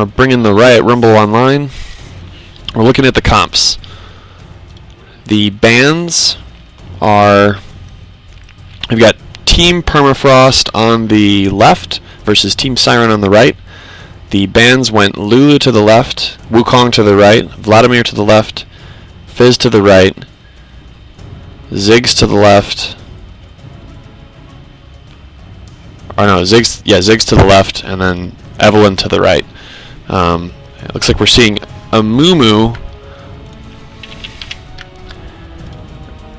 Bringing the Riot Rumble online. We're looking at the comps. The bans are, we've got Team Permafrost on the left versus Team Siren on the right. The bans went Lulu to the left, Wukong to the right, Vladimir to the left, Fizz to the right, Ziggs to the left. Or no, Ziggs to the left, and then Evelyn to the right. It looks like we're seeing a Mumu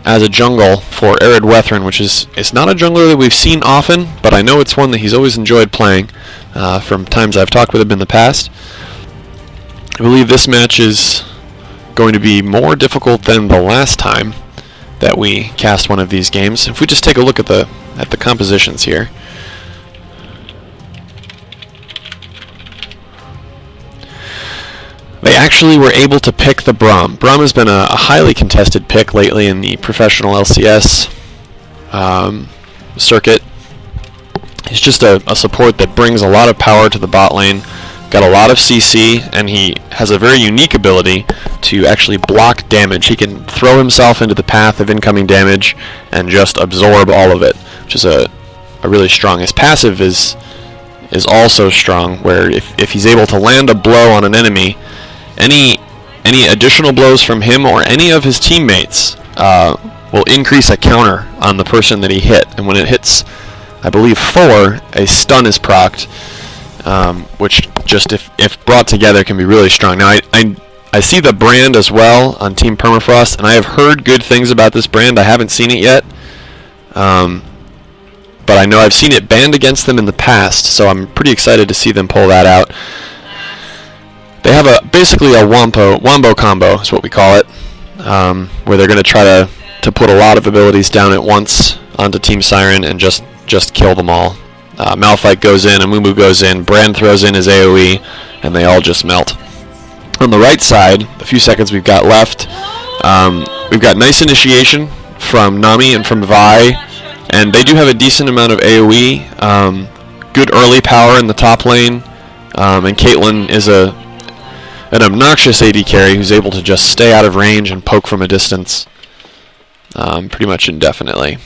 as a jungle for Ered Wethrin, which it's not a jungler that we've seen often, but I know it's one that he's always enjoyed playing from times I've talked with him in the past. I believe this match is going to be more difficult than the last time that we cast one of these games. If we just take a look at the compositions here. They actually were able to pick the Braum. Braum has been a highly contested pick lately in the professional LCS circuit. He's just a support that brings a lot of power to the bot lane, got a lot of CC, and he has a very unique ability to actually block damage. He can throw himself into the path of incoming damage and just absorb all of it, which is a really strong. His passive is also strong, where if he's able to land a blow on an enemy, any additional blows from him or any of his teammates will increase a counter on the person that he hit. And when it hits, I believe 4, a stun is procced, which just if brought together can be really strong. Now I see the brand as well on Team Permafrost, and I have heard good things about this brand. I haven't seen it yet, but I know I've seen it banned against them in the past, so I'm pretty excited to see them pull that out. They have basically a wombo combo is what we call it, where they're going to try to put a lot of abilities down at once onto Team Siren and just kill them all. Malphite goes in, Amumu goes in, Brand throws in his AoE, and they all just melt. On the right side, the few seconds we've got left, we've got nice initiation from Nami and from Vi, and they do have a decent amount of AoE, good early power in the top lane, and Caitlyn is an obnoxious AD carry who's able to just stay out of range and poke from a distance pretty much indefinitely.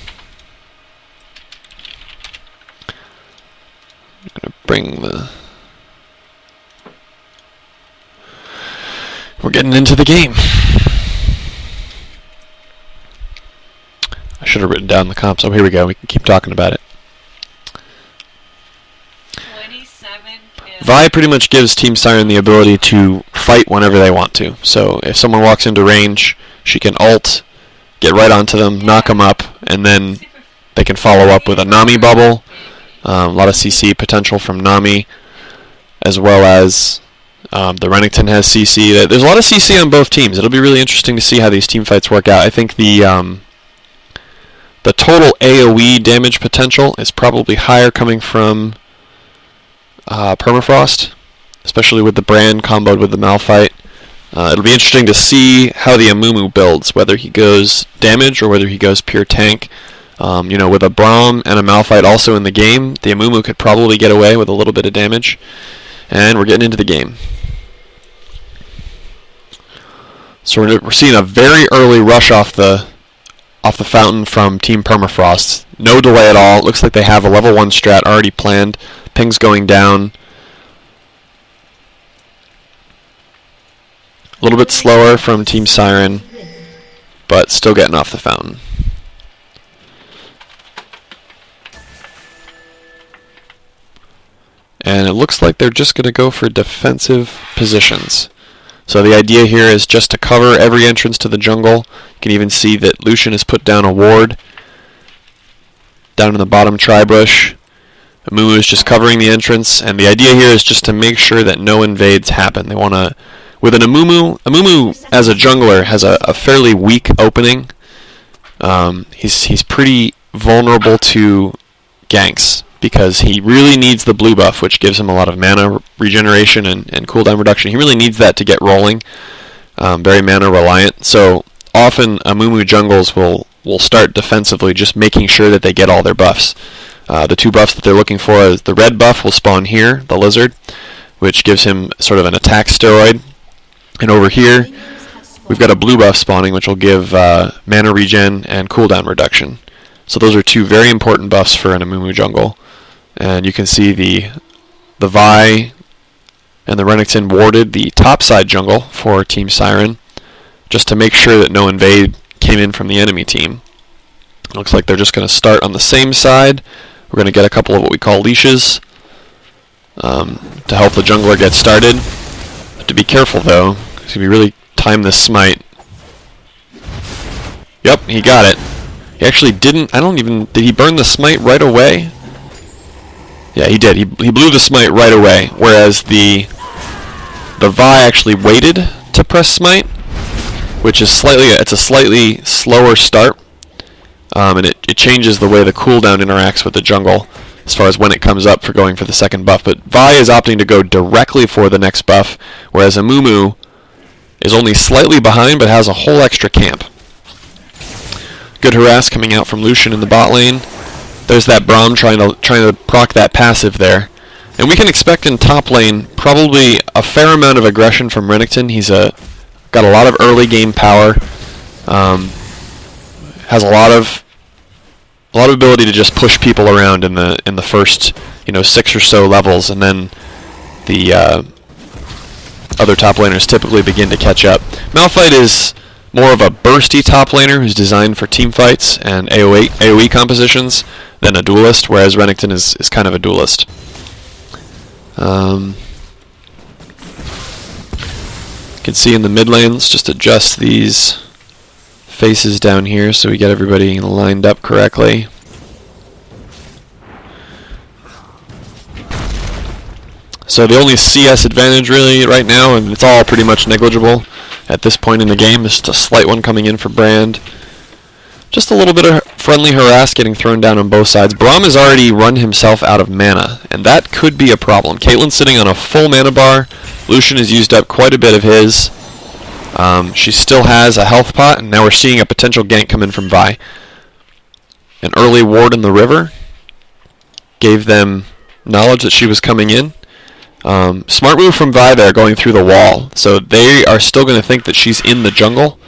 I'm going to bring we're getting into the game. I should have written down the comps. Oh, here we go. We can keep talking about it. Vi pretty much gives Team Siren the ability to fight whenever they want to. So if someone walks into range, she can ult, get right onto them, knock them up, and then they can follow up with a Nami bubble. A lot of CC potential from Nami, as well as the Renekton has CC. There's a lot of CC on both teams. It'll be really interesting to see how these team fights work out. I think the total AoE damage potential is probably higher coming from Permafrost, especially with the Brand comboed with the Malphite. It'll be interesting to see how the Amumu builds, whether he goes damage or whether he goes pure tank. With a Braum and a Malphite also in the game, the Amumu could probably get away with a little bit of damage. And we're getting into the game. So we're seeing a very early rush off the fountain from Team Permafrost. No delay at all. It looks like they have a level 1 strat already planned. Ping's going down. A little bit slower from Team Siren, but still getting off the fountain. And it looks like they're just going to go for defensive positions. So the idea here is just to cover every entrance to the jungle. You can even see that Lucian has put down a ward down in the bottom tri-bush. Amumu is just covering the entrance, and the idea here is just to make sure that no invades happen. They want to, with an Amumu as a jungler has a fairly weak opening. He's pretty vulnerable to ganks, because he really needs the blue buff, which gives him a lot of mana regeneration and cooldown reduction. He really needs that to get rolling. Very mana reliant. So often Amumu jungles will start defensively, just making sure that they get all their buffs. The 2 buffs that they're looking for is the red buff will spawn here, the lizard, which gives him sort of an attack steroid. And over here, we've got a blue buff spawning, which will give mana regen and cooldown reduction. So those are two very important buffs for an Amumu jungle. And you can see the Vi and the Renekton warded the topside jungle for Team Siren, just to make sure that no invade came in from the enemy team. It looks like they're just going to start on the same side. We're going to get a couple of what we call leashes to help the jungler get started. Have to be careful though, because if you really time this smite. Yep, he got it. He actually didn't. Did he burn the smite right away? Yeah, he did. He blew the smite right away, whereas the Vi actually waited to press smite, which is it's a slightly slower start, and it changes the way the cooldown interacts with the jungle as far as when it comes up for going for the second buff. But Vi is opting to go directly for the next buff, whereas Amumu is only slightly behind but has a whole extra camp. Good harass coming out from Lucian in the bot lane. There's that Braum trying to proc that passive there. And we can expect in top lane probably a fair amount of aggression from Renekton. He's got a lot of early game power. Has a lot of ability to just push people around in the first 6 or so levels, and then the other top laners typically begin to catch up. Malphite is more of a bursty top laner who's designed for team fights and AoE compositions than a duelist, whereas Renekton is kind of a duelist. You can see in the mid lane, let's just adjust these faces down here so we get everybody lined up correctly. So the only CS advantage really right now, and it's all pretty much negligible at this point in the game, is just a slight one coming in for Brand. Just a little bit of friendly harass getting thrown down on both sides. Braum has already run himself out of mana, and that could be a problem. Caitlyn's sitting on a full mana bar. Lucian has used up quite a bit of his. She still has a health pot, and now we're seeing a potential gank come in from Vi. An early ward in the river gave them knowledge that she was coming in. Smart move from Vi there, going through the wall. So they are still going to think that she's in the jungle.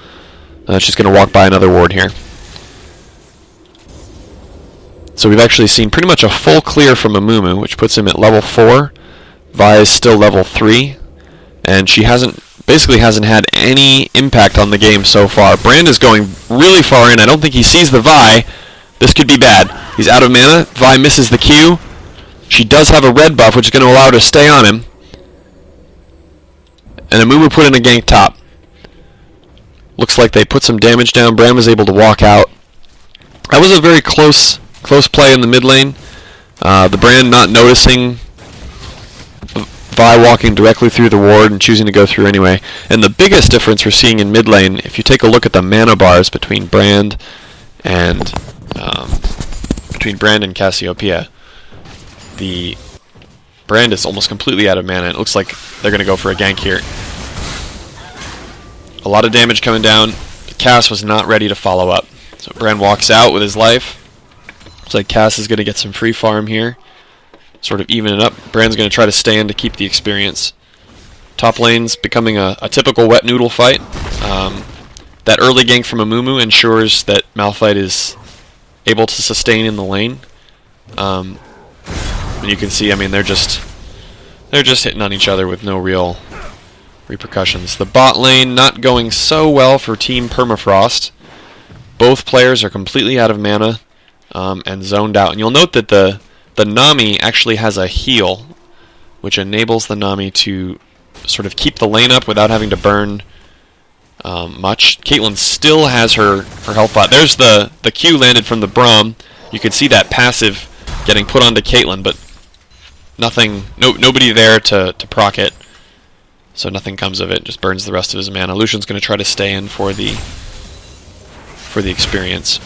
She's going to walk by another ward here. So we've actually seen pretty much a full clear from Amumu, which puts him at level 4. Vi is still level 3, and she basically hasn't had any impact on the game so far. Brand is going really far in. I don't think he sees the Vi. This could be bad. He's out of mana. Vi misses the Q. She does have a red buff, which is going to allow her to stay on him. And Amumu put in a gank top. Looks like they put some damage down. Bram is able to walk out. That was a very close play in the mid lane. The Brand not noticing Vi walking directly through the ward and choosing to go through anyway. And the biggest difference we're seeing in mid lane, if you take a look at the mana bars between Brand and Cassiopeia, the Brand is almost completely out of mana. It looks like they're going to go for a gank here. A lot of damage coming down. Cass was not ready to follow up. So Brand walks out with his life. Looks like Cass is going to get some free farm here. Sort of even it up. Brand's going to try to stay in to keep the experience. Top lane's becoming a typical wet noodle fight. That early gank from Amumu ensures that Malphite is able to sustain in the lane. And you can see, I mean, they're just hitting on each other with no real repercussions. The bot lane not going so well for Team Permafrost. Both players are completely out of mana and zoned out. And you'll note that the Nami actually has a heal, which enables the Nami to sort of keep the lane up without having to burn much. Caitlyn still has her health pot. There's the Q landed from the Braum. You can see that passive getting put onto Caitlyn, but nobody there to proc it. So nothing comes of it, just burns the rest of his mana. Lucian's going to try to stay in for the experience.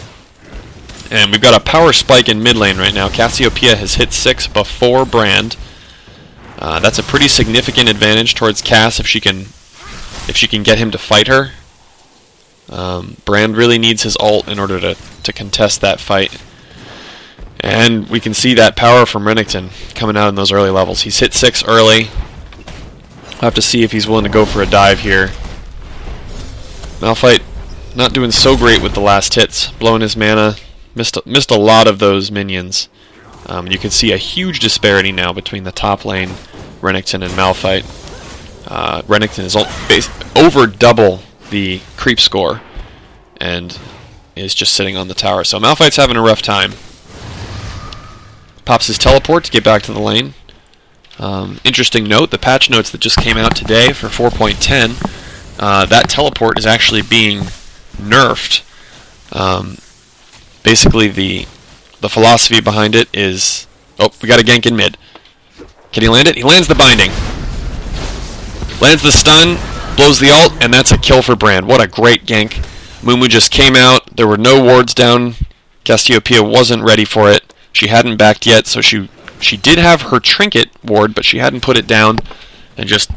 And we've got a power spike in mid lane right now. Cassiopeia has hit 6 before Brand. That's a pretty significant advantage towards Cass if she can get him to fight her. Brand really needs his ult in order to contest that fight. And we can see that power from Renekton coming out in those early levels. He's hit 6 early. I'll have to see if he's willing to go for a dive here. Malphite not doing so great with the last hits, blowing his mana. Missed a lot of those minions. You can see a huge disparity now between the top lane, Renekton and Malphite. Renekton is over double the creep score and is just sitting on the tower. So Malphite's having a rough time. Pops his teleport to get back to the lane. Interesting note, the patch notes that just came out today for 4.10, that teleport is actually being nerfed. Basically the philosophy behind it is... Oh, we got a gank in mid. Can he land it? He lands the binding. Lands the stun, blows the ult, and that's a kill for Brand. What a great gank. Mumu just came out. There were no wards down. Cassiopeia wasn't ready for it. She hadn't backed yet, so she did have her trinket ward, but she hadn't put it down and just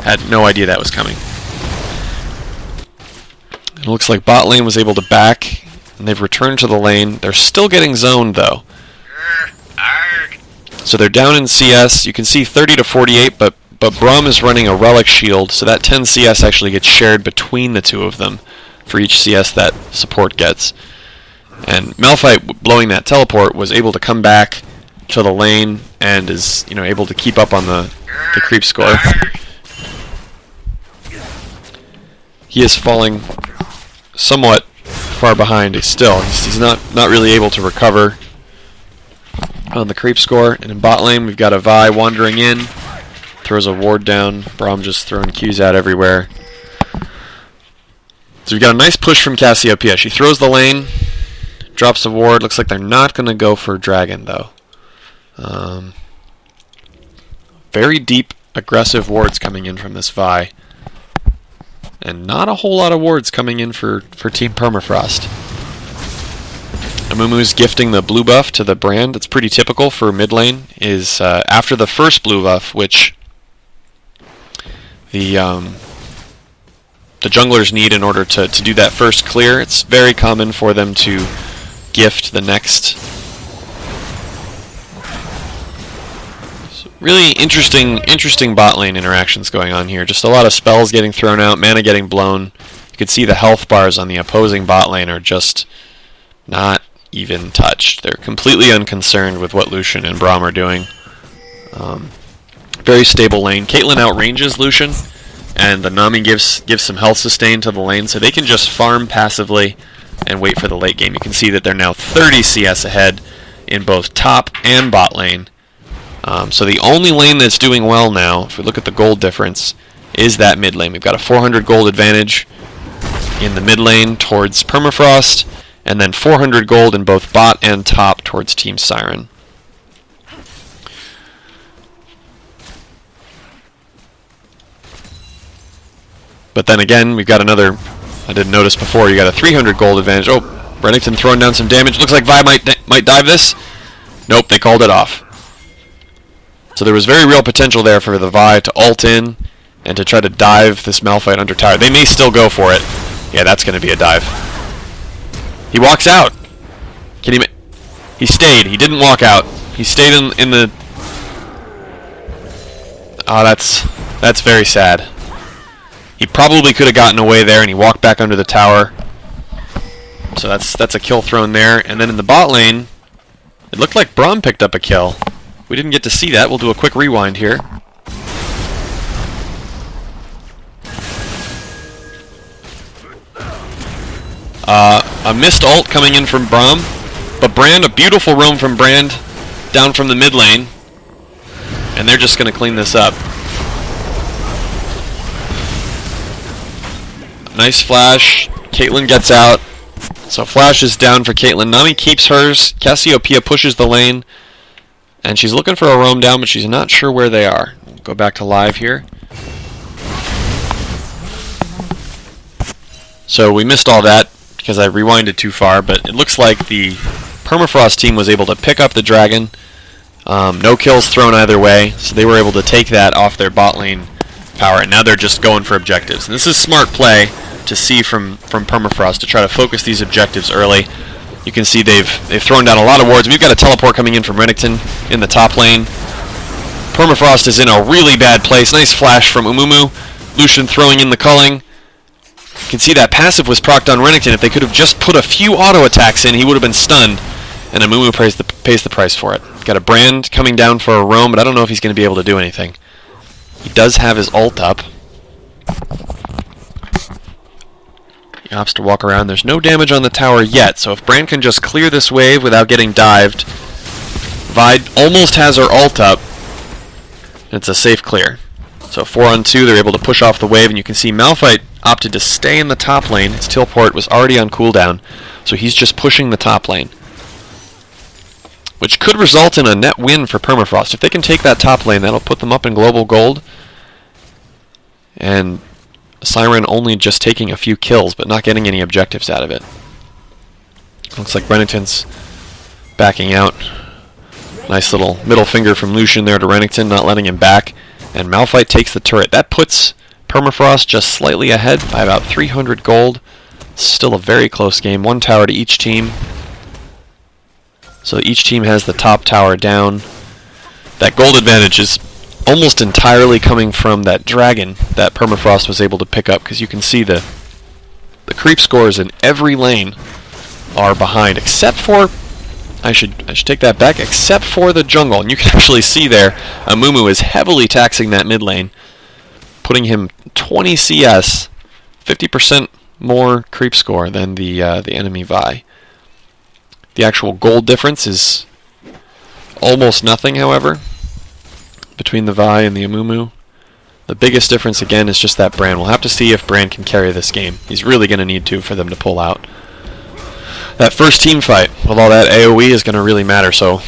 had no idea that was coming. It looks like bot lane was able to back, and they've returned to the lane. They're still getting zoned, though. So they're down in CS. You can see 30 to 48, but Braum is running a relic shield, so that 10 CS actually gets shared between the two of them for each CS that support gets. And Malphite, blowing that teleport, was able to come back to the lane and is able to keep up on the creep score. He is falling somewhat far behind still. He's not really able to recover on the creep score. And in bot lane, we've got a Vi wandering in, throws a ward down. Braum just throwing Qs out everywhere. So we've got a nice push from Cassiopeia. She throws the lane, drops a ward. Looks like they're not going to go for Dragon, though. Very deep, aggressive wards coming in from this Vi. And not a whole lot of wards coming in for Team Permafrost. Amumu's gifting the blue buff to the Brand. That's pretty typical for mid lane. Is after the first blue buff, which the junglers need in order to do that first clear, it's very common for them to gift the next. So really interesting bot lane interactions going on here. Just a lot of spells getting thrown out, mana getting blown. You can see the health bars on the opposing bot lane are just not even touched. They're completely unconcerned with what Lucian and Braum are doing. Very stable lane. Caitlyn outranges Lucian, and the Nami gives some health sustain to the lane, so they can just farm passively and wait for the late game. You can see that they're now 30 CS ahead in both top and bot lane. So the only lane that's doing well now, if we look at the gold difference, is that mid lane. We've got a 400 gold advantage in the mid lane towards Permafrost, and then 400 gold in both bot and top towards Team Siren. But then again, we've got another, I didn't notice before, you got a 300 gold advantage. Oh, Renekton throwing down some damage. Looks like Vi might dive this. Nope, they called it off. So there was very real potential there for the Vi to ult in and to try to dive this Malphite under tower. They may still go for it. Yeah, that's going to be a dive. He walks out. He stayed. He didn't walk out. He stayed in the... Oh, that's very sad. He probably could have gotten away there, and he walked back under the tower. So that's a kill thrown there. And then in the bot lane, it looked like Braum picked up a kill. We didn't get to see that. We'll do a quick rewind here. A missed ult coming in from Braum, but Brand, a beautiful roam from Brand down from the mid lane, and they're just going to clean this up. Nice flash. Caitlyn gets out. So flash is down for Caitlyn. Nami keeps hers. Cassiopeia pushes the lane, and she's looking for a roam down, but she's not sure where they are. We'll go back to live here. So we missed all that because I rewinded too far, but it looks like the Permafrost team was able to pick up the dragon. No kills thrown either way, so they were able to take that off their bot lane power, and now they're just going for objectives. And this is smart play to see from Permafrost to try to focus these objectives early. You can see they've thrown down a lot of wards. We've got a teleport coming in from Renekton in the top lane. Permafrost is in a really bad place. Nice flash from Amumu. Lucian throwing in the culling. You can see that passive was procced on Renekton. If they could have just put a few auto attacks in, he would have been stunned. And Amumu pays the price for it. Got a Brand coming down for a roam, but I don't know if he's going to be able to do anything. He does have his ult up. He opts to walk around. There's no damage on the tower yet, so if Brand can just clear this wave without getting dived, Vi almost has her ult up, and it's a safe clear. So 4-on-2, they're able to push off the wave, and you can see Malphite opted to stay in the top lane. His teleport was already on cooldown, so he's just pushing the top lane, which could result in a net win for Permafrost. If they can take that top lane, that'll put them up in global gold. And Siren only just taking a few kills, but not getting any objectives out of it. Looks like Renekton's backing out. Nice little middle finger from Lucian there to Renekton, not letting him back. And Malphite takes the turret. That puts Permafrost just slightly ahead by about 300 gold. Still a very close game. One tower to each team. So each team has the top tower down. That gold advantage is almost entirely coming from that dragon that Permafrost was able to pick up, because you can see the creep scores in every lane are behind, except for, I should take that back, except for the jungle. And you can actually see there, Amumu is heavily taxing that mid lane, putting him 20 CS, 50% more creep score than the enemy Vi. The actual gold difference is almost nothing, however, between the Vi and the Amumu. The biggest difference, again, is just that Brand. We'll have to see if Brand can carry this game. He's really going to need to for them to pull out. That first team fight with all that AoE is going to really matter. So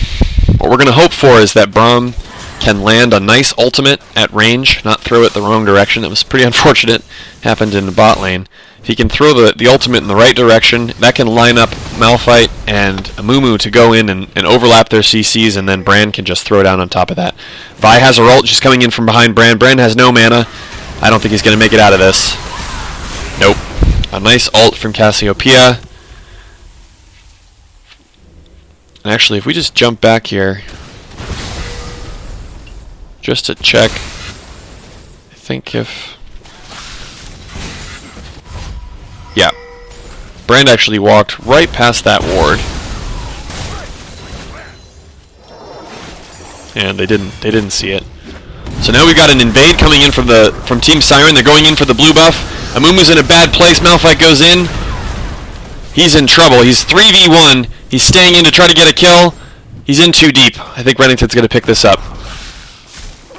what we're going to hope for is that Braum can land a nice ultimate at range, not throw it the wrong direction. That was pretty unfortunate. Happened in the bot lane. If he can throw the ultimate in the right direction, that can line up Malphite and Amumu to go in and overlap their CCs, and then Brand can just throw down on top of that. Vi has her ult. She's coming in from behind Brand. Brand has no mana. I don't think he's going to make it out of this. Nope. A nice ult from Cassiopeia. And actually, if we just jump back here, just to check, I think if... Yeah. Brand actually walked right past that ward. And they didn't see it. So now we've got an invade coming in from Team Siren. They're going in for the blue buff. Amumu's in a bad place. Malphite goes in. He's in trouble. He's 3v1. He's staying in to try to get a kill. He's in too deep. I think Renekton's going to pick this up.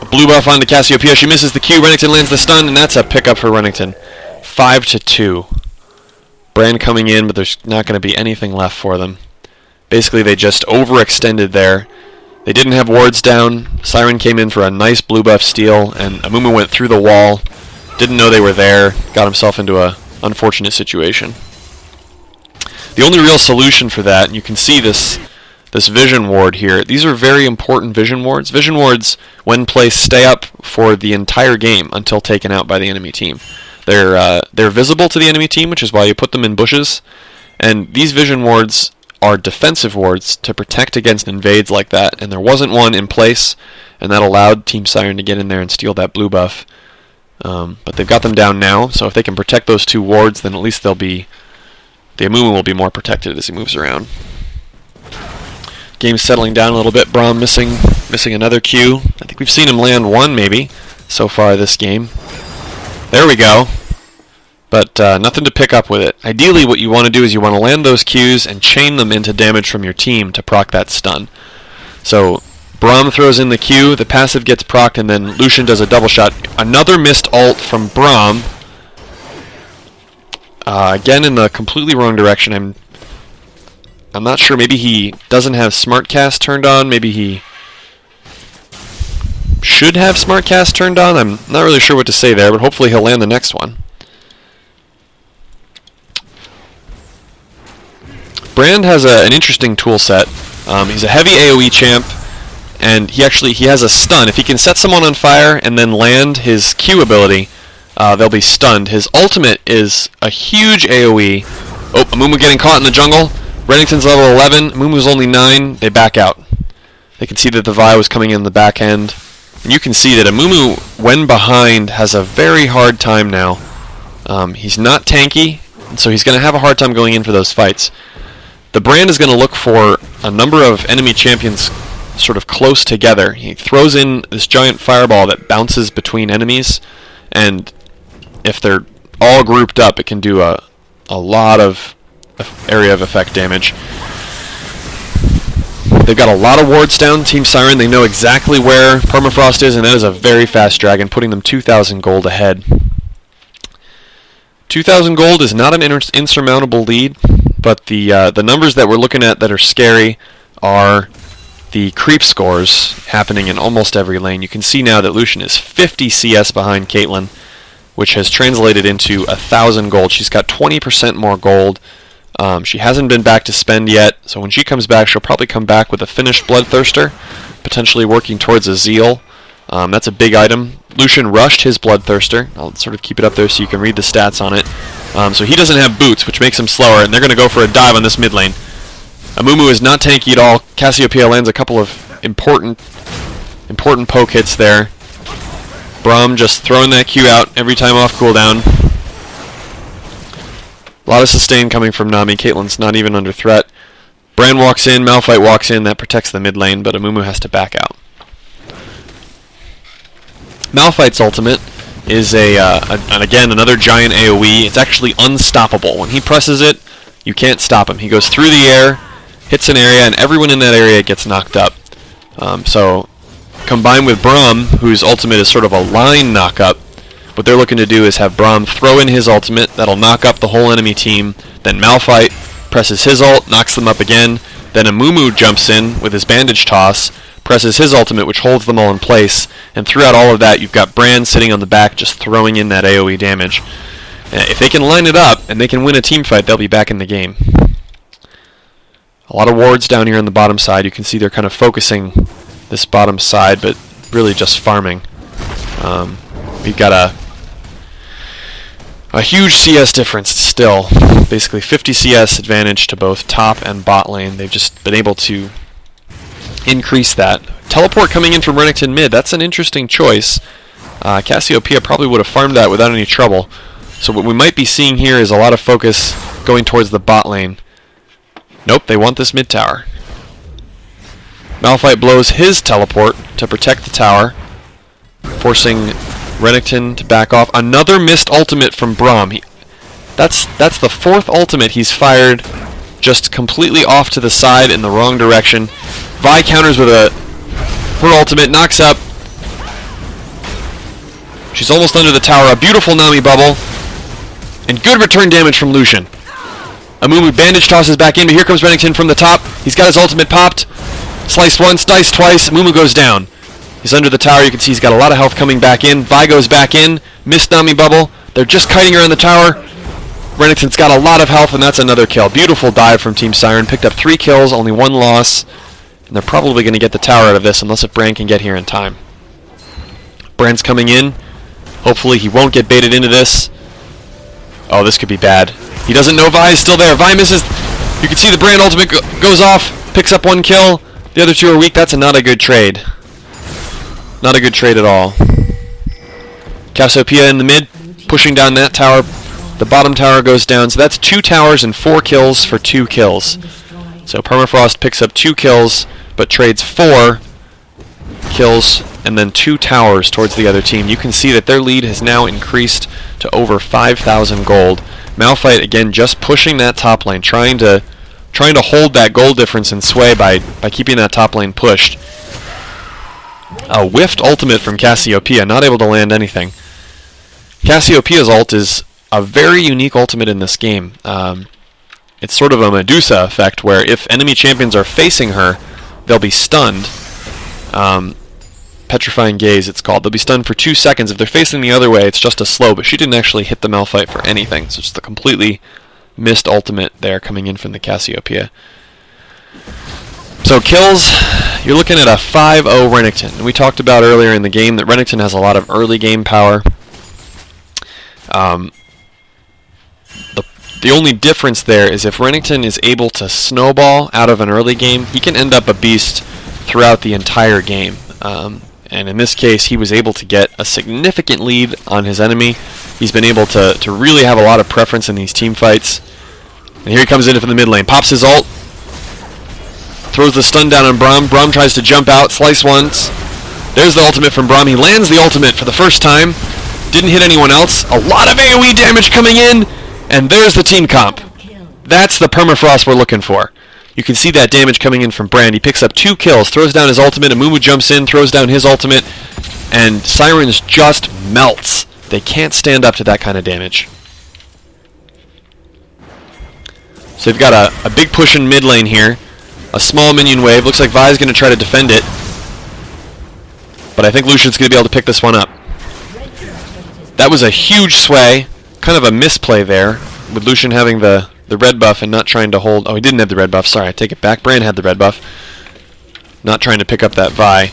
A blue buff onto Cassiopeia. She misses the Q. Renekton lands the stun, and that's a pickup for Renekton. 5-2. Brand coming in, but there's not going to be anything left for them. Basically, they just overextended there. They didn't have wards down. Siren came in for a nice blue buff steal, and Amumu went through the wall. Didn't know they were there. Got himself into a unfortunate situation. The only real solution for that, and you can see this vision ward here. These are very important vision wards. Vision wards, when placed, stay up for the entire game until taken out by the enemy team. They're visible to the enemy team, which is why you put them in bushes. And these vision wards are defensive wards to protect against invades like that. And there wasn't one in place, and that allowed Team Siren to get in there and steal that blue buff. But they've got them down now, so if they can protect those two wards, then at least the Amumu will be more protected as he moves around. Game's settling down a little bit. Braum missing another Q. I think we've seen him land one, maybe, so far this game. There we go. But nothing to pick up with it. Ideally, what you want to do is you want to land those Qs and chain them into damage from your team to proc that stun. So Braum throws in the Q, the passive gets procced, and then Lucian does a double shot. Another missed ult from Braum. Again, in the completely wrong direction. I'm not sure. Maybe he doesn't have Smartcast turned on. Maybe he should have Smartcast turned on. I'm not really sure what to say there, but hopefully he'll land the next one. Brand has an interesting tool set. He's a heavy AoE champ, and he has a stun. If he can set someone on fire and then land his Q ability, they'll be stunned. His ultimate is a huge AoE. Oh, Amumu getting caught in the jungle. Renekton's level 11. Amumu's only 9. They back out. They can see that the Vi was coming in the back end. And you can see that Amumu, when behind, has a very hard time now. He's not tanky, and so he's going to have a hard time going in for those fights. The Brand is going to look for a number of enemy champions sort of close together. He throws in this giant fireball that bounces between enemies, and if they're all grouped up, it can do a lot of area of effect damage. They've got a lot of wards down, Team Siren. They know exactly where Permafrost is, and that is a very fast dragon, putting them 2,000 gold ahead. 2,000 gold is not an insurmountable lead, but the numbers that we're looking at that are scary are the creep scores happening in almost every lane. You can see now that Lucian is 50 CS behind Caitlyn, which has translated into 1,000 gold. She's got 20% more gold. She hasn't been back to spend yet, so when she comes back, she'll probably come back with a finished Bloodthirster, potentially working towards a Zeal. That's a big item. Lucian rushed his Bloodthirster. I'll sort of keep it up there so you can read the stats on it. So he doesn't have boots, which makes him slower, and they're going to go for a dive on this mid lane. Amumu is not tanky at all. Cassiopeia lands a couple of important poke hits there. Braum just throwing that Q out every time off cooldown. A lot of sustain coming from Nami. Caitlyn's not even under threat. Bran walks in, Malphite walks in, that protects the mid lane, but Amumu has to back out. Malphite's ultimate is again, another giant AoE. It's actually unstoppable. When he presses it, you can't stop him. He goes through the air, hits an area, and everyone in that area gets knocked up. So, combined with Braum, whose ultimate is sort of a line knock-up, what they're looking to do is have Braum throw in his ultimate. That'll knock up the whole enemy team. Then Malphite presses his ult, knocks them up again. Then Amumu jumps in with his bandage toss, presses his ultimate, which holds them all in place. And throughout all of that, you've got Bran sitting on the back just throwing in that AoE damage. If they can line it up and they can win a team fight, they'll be back in the game. A lot of wards down here on the bottom side. You can see they're kind of focusing this bottom side, but really just farming. We've got a huge CS difference still. Basically 50 CS advantage to both top and bot lane. They've just been able to increase that. Teleport coming in from Renekton mid, that's an interesting choice. Cassiopeia probably would have farmed that without any trouble. So what we might be seeing here is a lot of focus going towards the bot lane. Nope, they want this mid tower. Malphite blows his teleport to protect the tower, forcing Renekton to back off. Another missed ultimate from Braum. That's the fourth ultimate he's fired just completely off to the side in the wrong direction. Vi counters with her ultimate, knocks up. She's almost under the tower. A beautiful Nami bubble. And good return damage from Lucian. Amumu bandage tosses back in, but here comes Renekton from the top. He's got his ultimate popped. Sliced once, diced twice. Amumu goes down. He's under the tower. You can see he's got a lot of health coming back in. Vi goes back in. Missed Nami bubble. They're just kiting around the tower. Renekton's got a lot of health, and that's another kill. Beautiful dive from Team Siren. Picked up 3 kills, only 1 loss. And they're probably going to get the tower out of this unless if Bran can get here in time. Bran's coming in. Hopefully he won't get baited into this. Oh, this could be bad. He doesn't know Vi is still there. Vi misses. You can see the Bran ultimate goes off. Picks up 1 kill. The other 2 are weak. That's not a good trade. Not a good trade at all. Cassiopeia in the mid, pushing down that tower. The bottom tower goes down. So that's 2 towers and 4 kills for 2 kills. So Permafrost picks up 2 kills, but trades 4 kills and then 2 towers towards the other team. You can see that their lead has now increased to over 5,000 gold. Malphite again just pushing that top lane, trying to hold that gold difference in sway by keeping that top lane pushed. A whiffed ultimate from Cassiopeia, not able to land anything. Cassiopeia's ult is a very unique ultimate in this game. It's sort of a Medusa effect where if enemy champions are facing her, they'll be stunned. Petrifying Gaze, it's called. They'll be stunned for 2 seconds. If they're facing the other way, it's just a slow, but she didn't actually hit the Malphite for anything. So it's the completely missed ultimate there coming in from the Cassiopeia. So kills, you're looking at a 5-0 Renekton. And we talked about earlier in the game that Renekton has a lot of early game power. The only difference there is if Renekton is able to snowball out of an early game, he can end up a beast throughout the entire game. And in this case, he was able to get a significant lead on his enemy. He's been able to really have a lot of preference in these team fights. And here he comes in from the mid lane. Pops his ult. Throws the stun down on Braum. Braum tries to jump out. Slice once. There's the ultimate from Braum. He lands the ultimate for the first time. Didn't hit anyone else. A lot of AoE damage coming in. And there's the team comp. That's the permafrost we're looking for. You can see that damage coming in from Brand. He picks up 2 kills, throws down his ultimate, Amumu jumps in, throws down his ultimate, and Sirens just melts. They can't stand up to that kind of damage. So they've got a big push in mid lane here. A small minion wave. Looks like Vi's going to try to defend it. But I think Lucian's going to be able to pick this one up. That was a huge sway. Kind of a misplay there, with Lucian having the red buff and not trying to hold... Oh, he didn't have the red buff. Sorry, I take it back. Bran had the red buff. Not trying to pick up that Vi.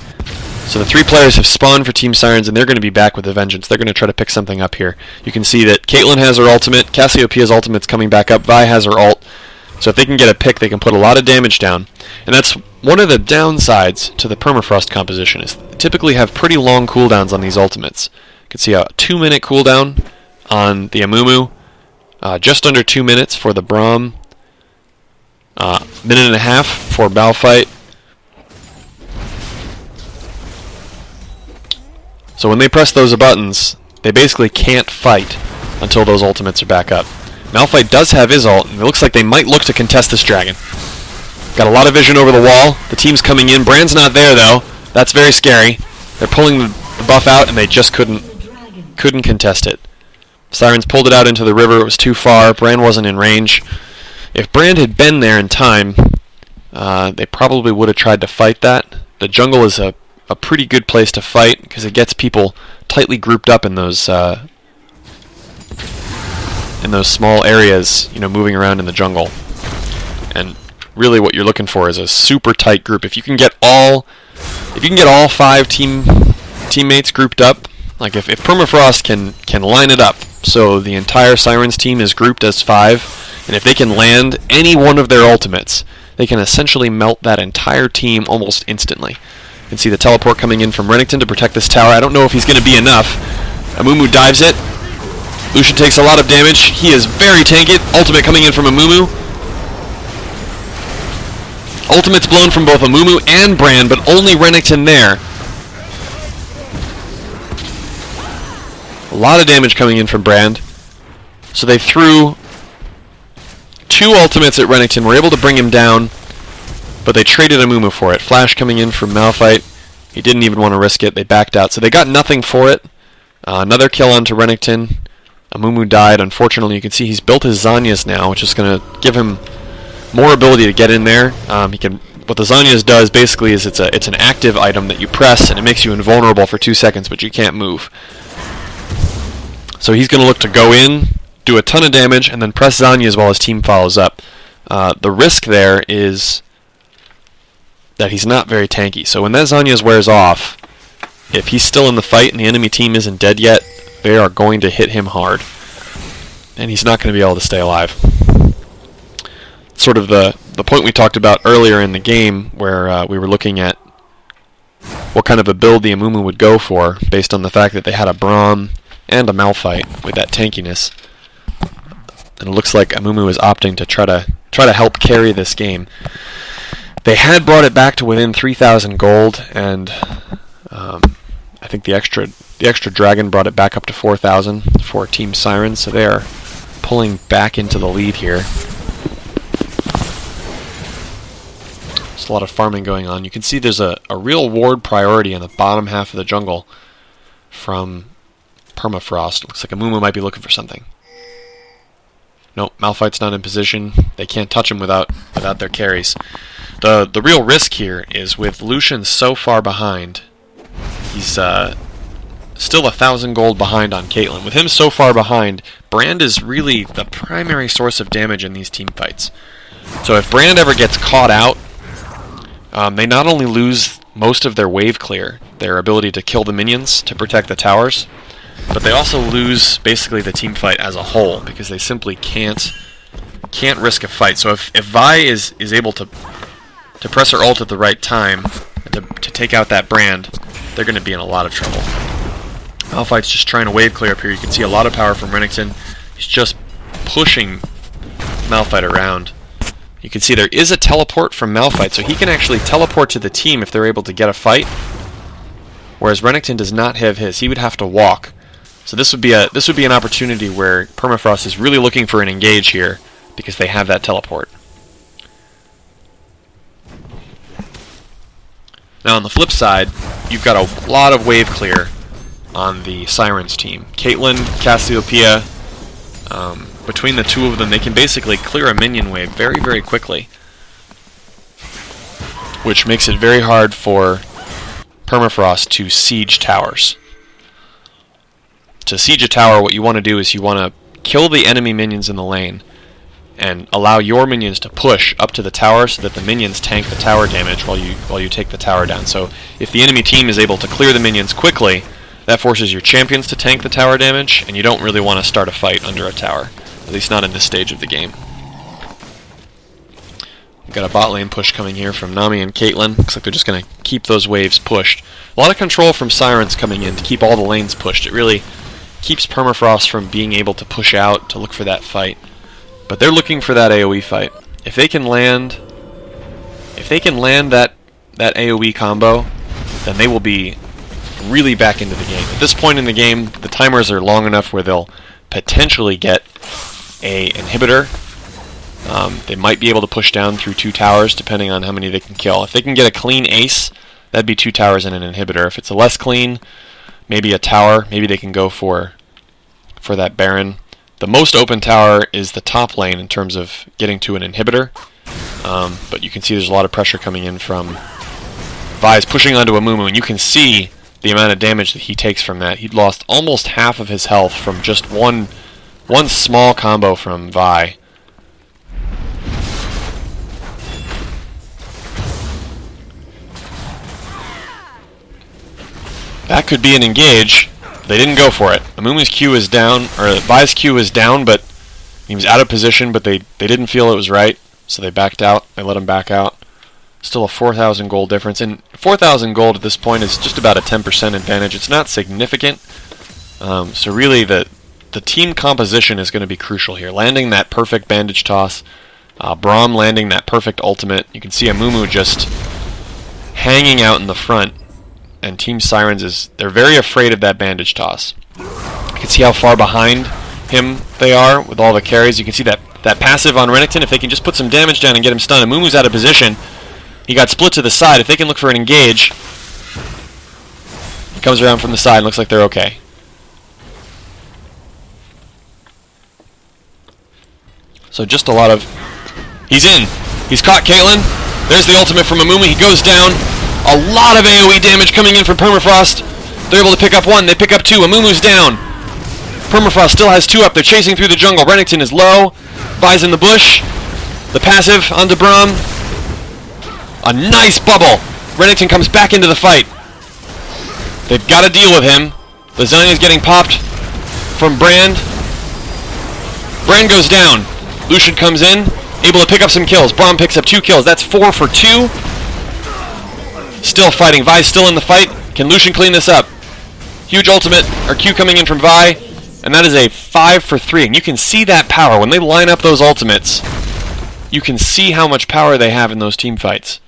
So the 3 players have spawned for Team Sirens, and they're going to be back with a vengeance. They're going to try to pick something up here. You can see that Caitlyn has her ultimate. Cassiopeia's ultimate's coming back up. Vi has her ult. So if they can get a pick, they can put a lot of damage down. And that's one of the downsides to the permafrost composition, is they typically have pretty long cooldowns on these ultimates. You can see a 2-minute cooldown on the Amumu. Just under 2 minutes for the Braum. Minute and a half for Malphite. So when they press those buttons, they basically can't fight until those ultimates are back up. Malphite does have his ult, and it looks like they might look to contest this dragon. Got a lot of vision over the wall. The team's coming in. Brand's not there, though. That's very scary. They're pulling the buff out, and they just couldn't contest it. Sirens pulled it out into the river. It was too far. Brand wasn't in range. If Brand had been there in time, they probably would have tried to fight that. The jungle is a pretty good place to fight because it gets people tightly grouped up in those small areas, moving around in the jungle. And really, what you're looking for is a super tight group. If you can get all 5 teammates grouped up, like if Permafrost can line it up so the entire Sirens team is grouped as 5, and if they can land any one of their ultimates, they can essentially melt that entire team almost instantly. You can see the teleport coming in from Renekton to protect this tower. I don't know if he's going to be enough. Amumu dives it. Lucian takes a lot of damage. He is very tanky. Ultimate coming in from Amumu. Ultimate's blown from both Amumu and Brand, but only Renekton there. A lot of damage coming in from Brand. So they threw 2 ultimates at Renekton, were able to bring him down, but they traded Amumu for it. Flash coming in from Malphite. He didn't even want to risk it. They backed out. So they got nothing for it. Another kill onto Renekton. Amumu died. Unfortunately, you can see he's built his Zanyas now, which is going to give him more ability to get in there. What the Zanyas does basically is it's an active item that you press, and it makes you invulnerable for 2 seconds, but you can't move. So he's going to look to go in, do a ton of damage, and then press Zanyas while his team follows up. The risk there is that he's not very tanky. So when that Zanyas wears off, if he's still in the fight and the enemy team isn't dead yet, they are going to hit him hard. And he's not going to be able to stay alive. Sort of the point we talked about earlier in the game, where we were looking at what kind of a build the Amumu would go for, based on the fact that they had a Braum and a Malphite with that tankiness. And it looks like Amumu is opting to try to help carry this game. They had brought it back to within 3,000 gold, and I think the extra dragon brought it back up to 4,000 for Team Sirens, so they are pulling back into the lead here. There's a lot of farming going on. You can see there's a real ward priority in the bottom half of the jungle from Permafrost. Looks like Amumu might be looking for something. Nope, Malphite's not in position. They can't touch him without their carries. The real risk here is with Lucian so far behind. He's still 1,000 gold behind on Caitlyn. With him so far behind, Brand is really the primary source of damage in these team fights. So if Brand ever gets caught out, they not only lose most of their wave clear, their ability to kill the minions to protect the towers, but they also lose basically the team fight as a whole, because they simply can't risk a fight. So if Vi is able to press her ult at the right time to take out that Brand, they're going to be in a lot of trouble. Malphite's just trying to wave clear up here. You can see a lot of power from Renekton. He's just pushing Malphite around. You can see there is a teleport from Malphite, so he can actually teleport to the team if they're able to get a fight. Whereas Renekton does not have his. He would have to walk. So this would be an opportunity where Permafrost is really looking for an engage here because they have that teleport. Now on the flip side, you've got a lot of wave clear on the Sirens team. Caitlyn, Cassiopeia, between the two of them, they can basically clear a minion wave very, very quickly, which makes it very hard for Permafrost to siege towers. To siege a tower, what you want to do is you want to kill the enemy minions in the lane and allow your minions to push up to the tower so that the minions tank the tower damage while you take the tower down. So if the enemy team is able to clear the minions quickly, that forces your champions to tank the tower damage, and you don't really want to start a fight under a tower, at least not in this stage of the game. We've got a bot lane push coming here from Nami and Caitlyn. Looks like they're just going to keep those waves pushed. A lot of control from Sirens coming in to keep all the lanes pushed. It really keeps Permafrost from being able to push out to look for that fight. But they're looking for that AoE fight. If they can land that AoE combo, then they will be really back into the game. At this point in the game, the timers are long enough where they'll potentially get a inhibitor. They might be able to push down through 2 towers depending on how many they can kill. If they can get a clean ace, that'd be 2 towers and an inhibitor. If it's a less clean, maybe a tower, maybe they can go for that Baron. The most open tower is the top lane in terms of getting to an inhibitor, but you can see there's a lot of pressure coming in from Vi's pushing onto Amumu, and you can see the amount of damage that he takes from that. He'd lost almost half of his health from just one small combo from Vi. That could be an engage. They didn't go for it. Amumu's Q is down, or Vi's Q is down, but he was out of position, but they didn't feel it was right, so they backed out. They let him back out. Still a 4,000 gold difference, and 4,000 gold at this point is just about a 10% advantage. It's not significant, so really the team composition is going to be crucial here. Landing that perfect bandage toss, Braum landing that perfect ultimate. You can see Amumu just hanging out in the front. And Team Sirens they're very afraid of that bandage toss. You can see how far behind him they are with all the carries. You can see that passive on Renekton. If they can just put some damage down and get him stunned. Amumu's out of position. He got split to the side. If they can look for an engage, he comes around from the side and looks like they're okay. So just a lot of... He's in. He's caught Caitlyn. There's the ultimate from Amumu. He goes down. A lot of AoE damage coming in from Permafrost. They're able to pick up 1. They pick up 2. Amumu's down. Permafrost still has 2 up. They're chasing through the jungle. Renekton is low. Vi's in the bush. The passive onto Braum. A nice bubble. Renekton comes back into the fight. They've got to deal with him. The Zynia is getting popped from Brand. Brand goes down. Lucian comes in. Able to pick up some kills. Braum picks up 2 kills. That's 4 for 2. Still fighting. Vi's still in the fight. Can Lucian clean this up? Huge ultimate, or Q coming in from Vi, and that is a 5 for 3. And you can see that power. When they line up those ultimates, you can see how much power they have in those team fights.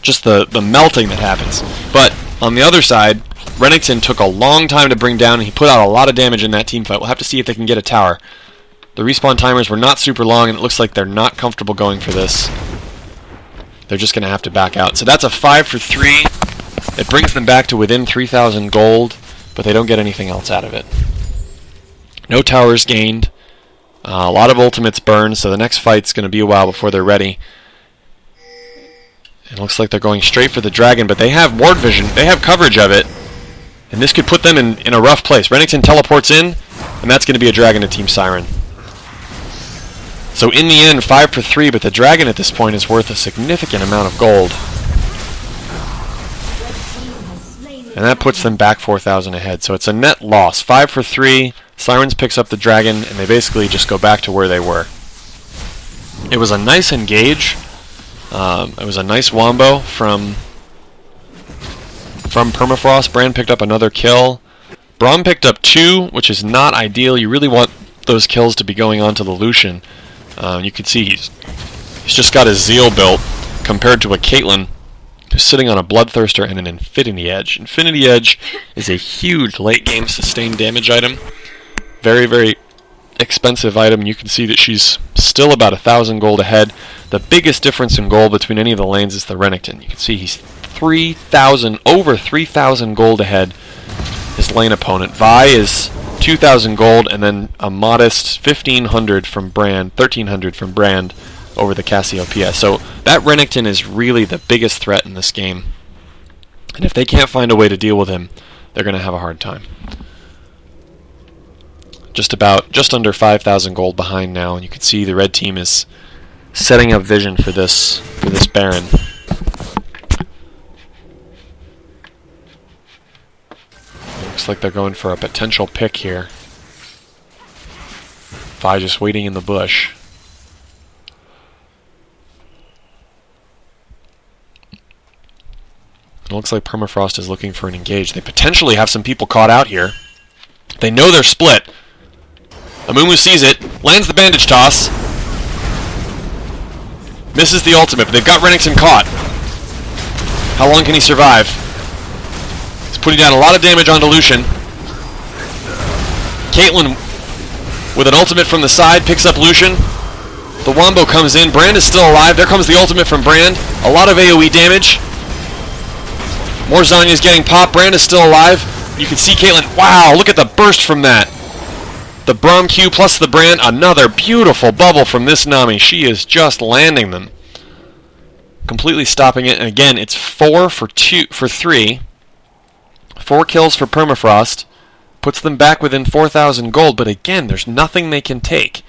Just the melting that happens. But on the other side, Renekton took a long time to bring down, and he put out a lot of damage in that team fight. We'll have to see if they can get a tower. The respawn timers were not super long, and it looks like they're not comfortable going for this. They're just going to have to back out. So that's a 5 for 3. It brings them back to within 3,000 gold, but they don't get anything else out of it. No towers gained. A lot of ultimates burned, so the next fight's going to be a while before they're ready. It looks like they're going straight for the dragon, but they have ward vision. They have coverage of it, and this could put them in a rough place. Renekton teleports in, and that's going to be a dragon to Team Siren. So in the end, 5 for 3, but the dragon at this point is worth a significant amount of gold. And that puts them back 4,000 ahead. So it's a net loss. 5 for 3, Sirens picks up the dragon, and they basically just go back to where they were. It was a nice engage. It was a nice wombo from from Permafrost. Brand picked up another kill. Braum picked up 2, which is not ideal. You really want those kills to be going on to the Lucian. You can see he's just got his Zeal built compared to a Caitlyn who's sitting on a Bloodthirster and an Infinity Edge. Infinity Edge is a huge late-game sustained damage item. Very, very expensive item. You can see that she's still about 1,000 gold ahead. The biggest difference in gold between any of the lanes is the Renekton. You can see he's over 3,000 gold ahead his lane opponent. Vi is 2,000 gold and then a modest 1,500 from Brand, 1,300 from Brand over the Cassiopeia. So that Renekton is really the biggest threat in this game. And if they can't find a way to deal with him, they're going to have a hard time. Just under 5,000 gold behind now, and you can see the red team is setting up vision for this Baron. Looks like they're going for a potential pick here. Vi just waiting in the bush. It looks like Permafrost is looking for an engage. They potentially have some people caught out here. They know they're split. Amumu sees it, lands the bandage toss. Misses the ultimate, but they've got Renekton caught. How long can he survive? He's putting down a lot of damage onto Lucian. Caitlyn, with an ultimate from the side, picks up Lucian. The Wombo comes in. Brand is still alive. There comes the ultimate from Brand. A lot of AoE damage. More Zanya's getting popped. Brand is still alive. You can see Caitlyn. Wow, look at the burst from that. The Braum Q plus the Brand. Another beautiful bubble from this Nami. She is just landing them. Completely stopping it. And again, it's 4 for 3. 4 kills for Permafrost. Puts them back within 4,000 gold. But again, there's nothing they can take.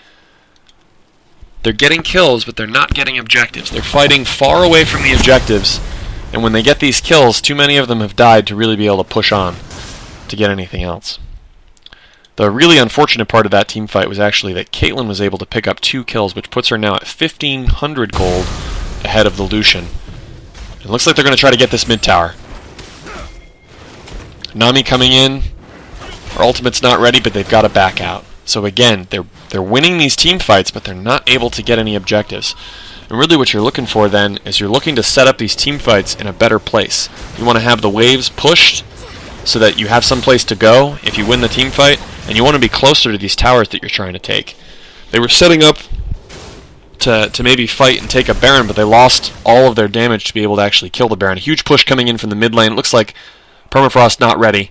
They're getting kills, but they're not getting objectives. They're fighting far away from the objectives. And when they get these kills, too many of them have died to really be able to push on to get anything else. The really unfortunate part of that team fight was actually that Caitlyn was able to pick up 2 kills, which puts her now at 1,500 gold ahead of the Lucian. It looks like they're going to try to get this mid tower. Nami coming in. Her ultimate's not ready, but they've got to back out. So again, they're winning these team fights, but they're not able to get any objectives. And really what you're looking for then is you're looking to set up these team fights in a better place. You want to have the waves pushed so that you have some place to go if you win the team fight, and you want to be closer to these towers that you're trying to take. They were setting up to maybe fight and take a Baron, but they lost all of their damage to be able to actually kill the Baron. A huge push coming in from the mid lane. It looks like Permafrost not ready.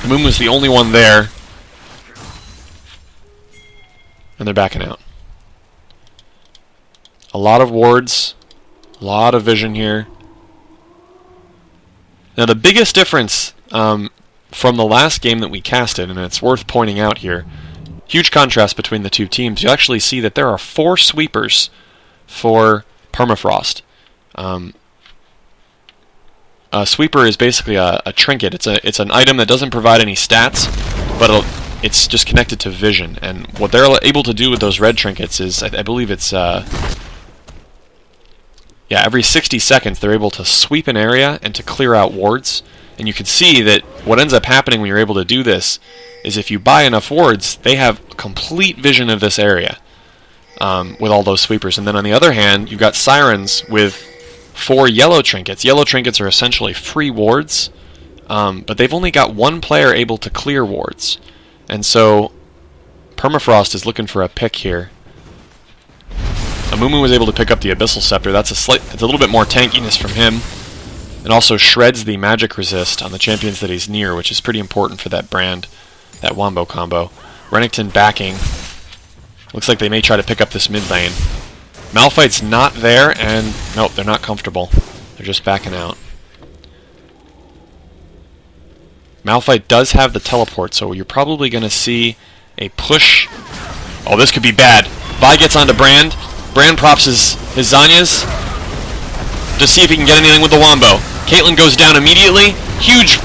Moon was the only one there. And they're backing out. A lot of wards, a lot of vision here. Now the biggest difference from the last game that we casted, and it's worth pointing out here, huge contrast between the two teams. You actually see that there are 4 sweepers for Permafrost. A sweeper is basically a trinket. It's an item that doesn't provide any stats, but it's just connected to vision. And what they're able to do with those red trinkets is, I believe it's every 60 seconds they're able to sweep an area and to clear out wards. And you can see that what ends up happening when you're able to do this is if you buy enough wards, they have complete vision of this area with all those sweepers. And then on the other hand, you've got Sirens with 4 yellow trinkets. Yellow trinkets are essentially free wards, but they've only got 1 player able to clear wards. And so Permafrost is looking for a pick here. Amumu was able to pick up the Abyssal Scepter. It's a little bit more tankiness from him. And also shreds the magic resist on the champions that he's near, which is pretty important for that Brand, that Wombo combo. Renekton backing. Looks like they may try to pick up this mid lane. Malphite's not there, and nope, they're not comfortable. They're just backing out. Malphite does have the teleport, so you're probably going to see a push. Oh, this could be bad. Vi gets onto Brand. Brand props his Zanyas to see if he can get anything with the Wombo. Caitlyn goes down immediately. Huge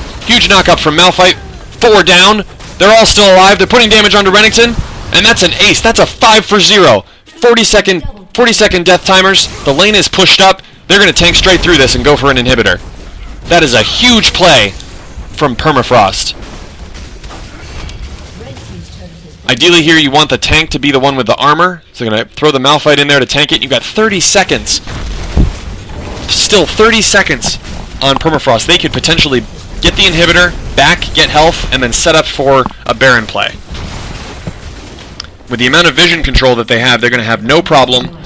knock up from Malphite. 4 down. They're all still alive. They're putting damage onto Renekton. And that's an ace. That's a 5 for 0. 40 second death timers. The lane is pushed up. They're going to tank straight through this and go for an inhibitor. That is a huge play from Permafrost. Ideally here you want the tank to be the one with the armor, so you're going to throw the Malphite in there to tank it. You've got 30 seconds. Still 30 seconds on Permafrost. They could potentially get the inhibitor, back, get health, and then set up for a Baron play. With the amount of vision control that they have, they're going to have no problem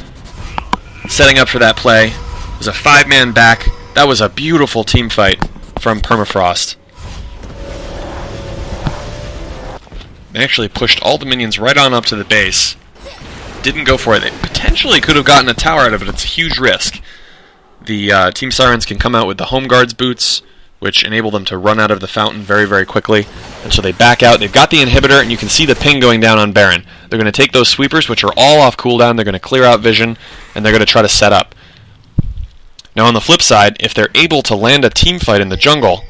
setting up for that play. It was a 5-man back. That was a beautiful team fight from Permafrost. They actually pushed all the minions right on up to the base. Didn't go for it. They potentially could have gotten a tower out of it. It's a huge risk. The Team Sirens can come out with the Home Guards boots, which enable them to run out of the fountain very, very quickly. And so they back out. They've got the inhibitor, and you can see the ping going down on Baron. They're going to take those sweepers, which are all off cooldown. They're going to clear out vision, and they're going to try to set up. Now on the flip side, if they're able to land a team fight in the jungle,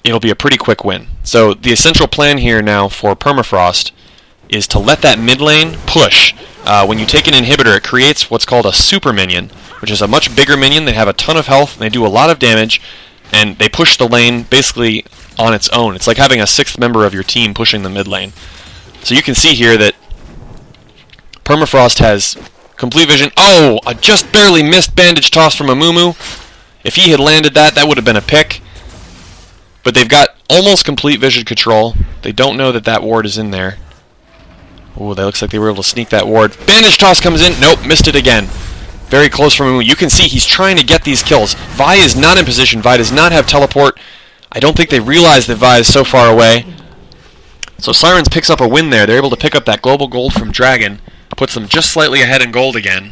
it'll be a pretty quick win. So the essential plan here now for Permafrost is to let that mid lane push. When you take an inhibitor, it creates what's called a super minion, which is a much bigger minion. They have a ton of health, and they do a lot of damage, and they push the lane basically on its own. It's like having a 6th member of your team pushing the mid lane. So you can see here that Permafrost has complete vision. Oh, I just barely missed bandage toss from Amumu. If he had landed that, that would have been a pick. But they've got almost complete vision control. They don't know that that ward is in there. Oh, that looks like they were able to sneak that ward. Bandage toss comes in. Nope, missed it again. Very close from Amumu. You can see he's trying to get these kills. Vi is not in position. Vi does not have teleport. I don't think they realize that Vi is so far away. So Sirens picks up a win there. They're able to pick up that global gold from Dragon. Puts them just slightly ahead in gold again.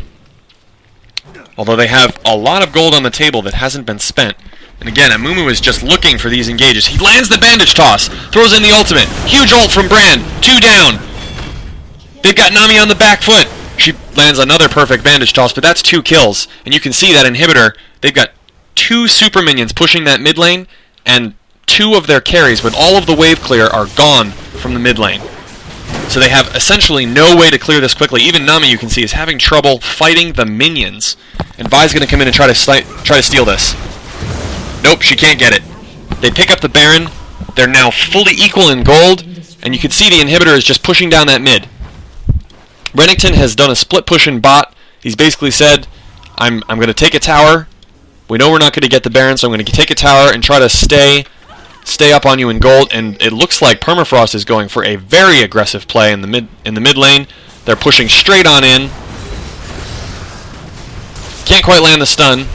Although they have a lot of gold on the table that hasn't been spent. And again, Amumu is just looking for these engages. He lands the bandage toss. Throws in the ultimate. Huge ult from Brand. 2 down. They've got Nami on the back foot. She lands another perfect bandage toss, but that's 2 kills. And you can see that inhibitor, they've got 2 super minions pushing that mid lane, and 2 of their carries with all of the wave clear are gone from the mid lane. So they have essentially no way to clear this quickly. Even Nami, you can see, is having trouble fighting the minions. And Vi's going to come in and try to steal this. Nope, she can't get it. They pick up the Baron. They're now fully equal in gold, and you can see the inhibitor is just pushing down that mid. Renekton has done a split push in bot. He's basically said, I'm going to take a tower. We know we're not going to get the Baron, so I'm going to take a tower and try to stay up on you in gold. And it looks like Permafrost is going for a very aggressive play in the mid lane. They're pushing straight on in. Can't quite land the stun.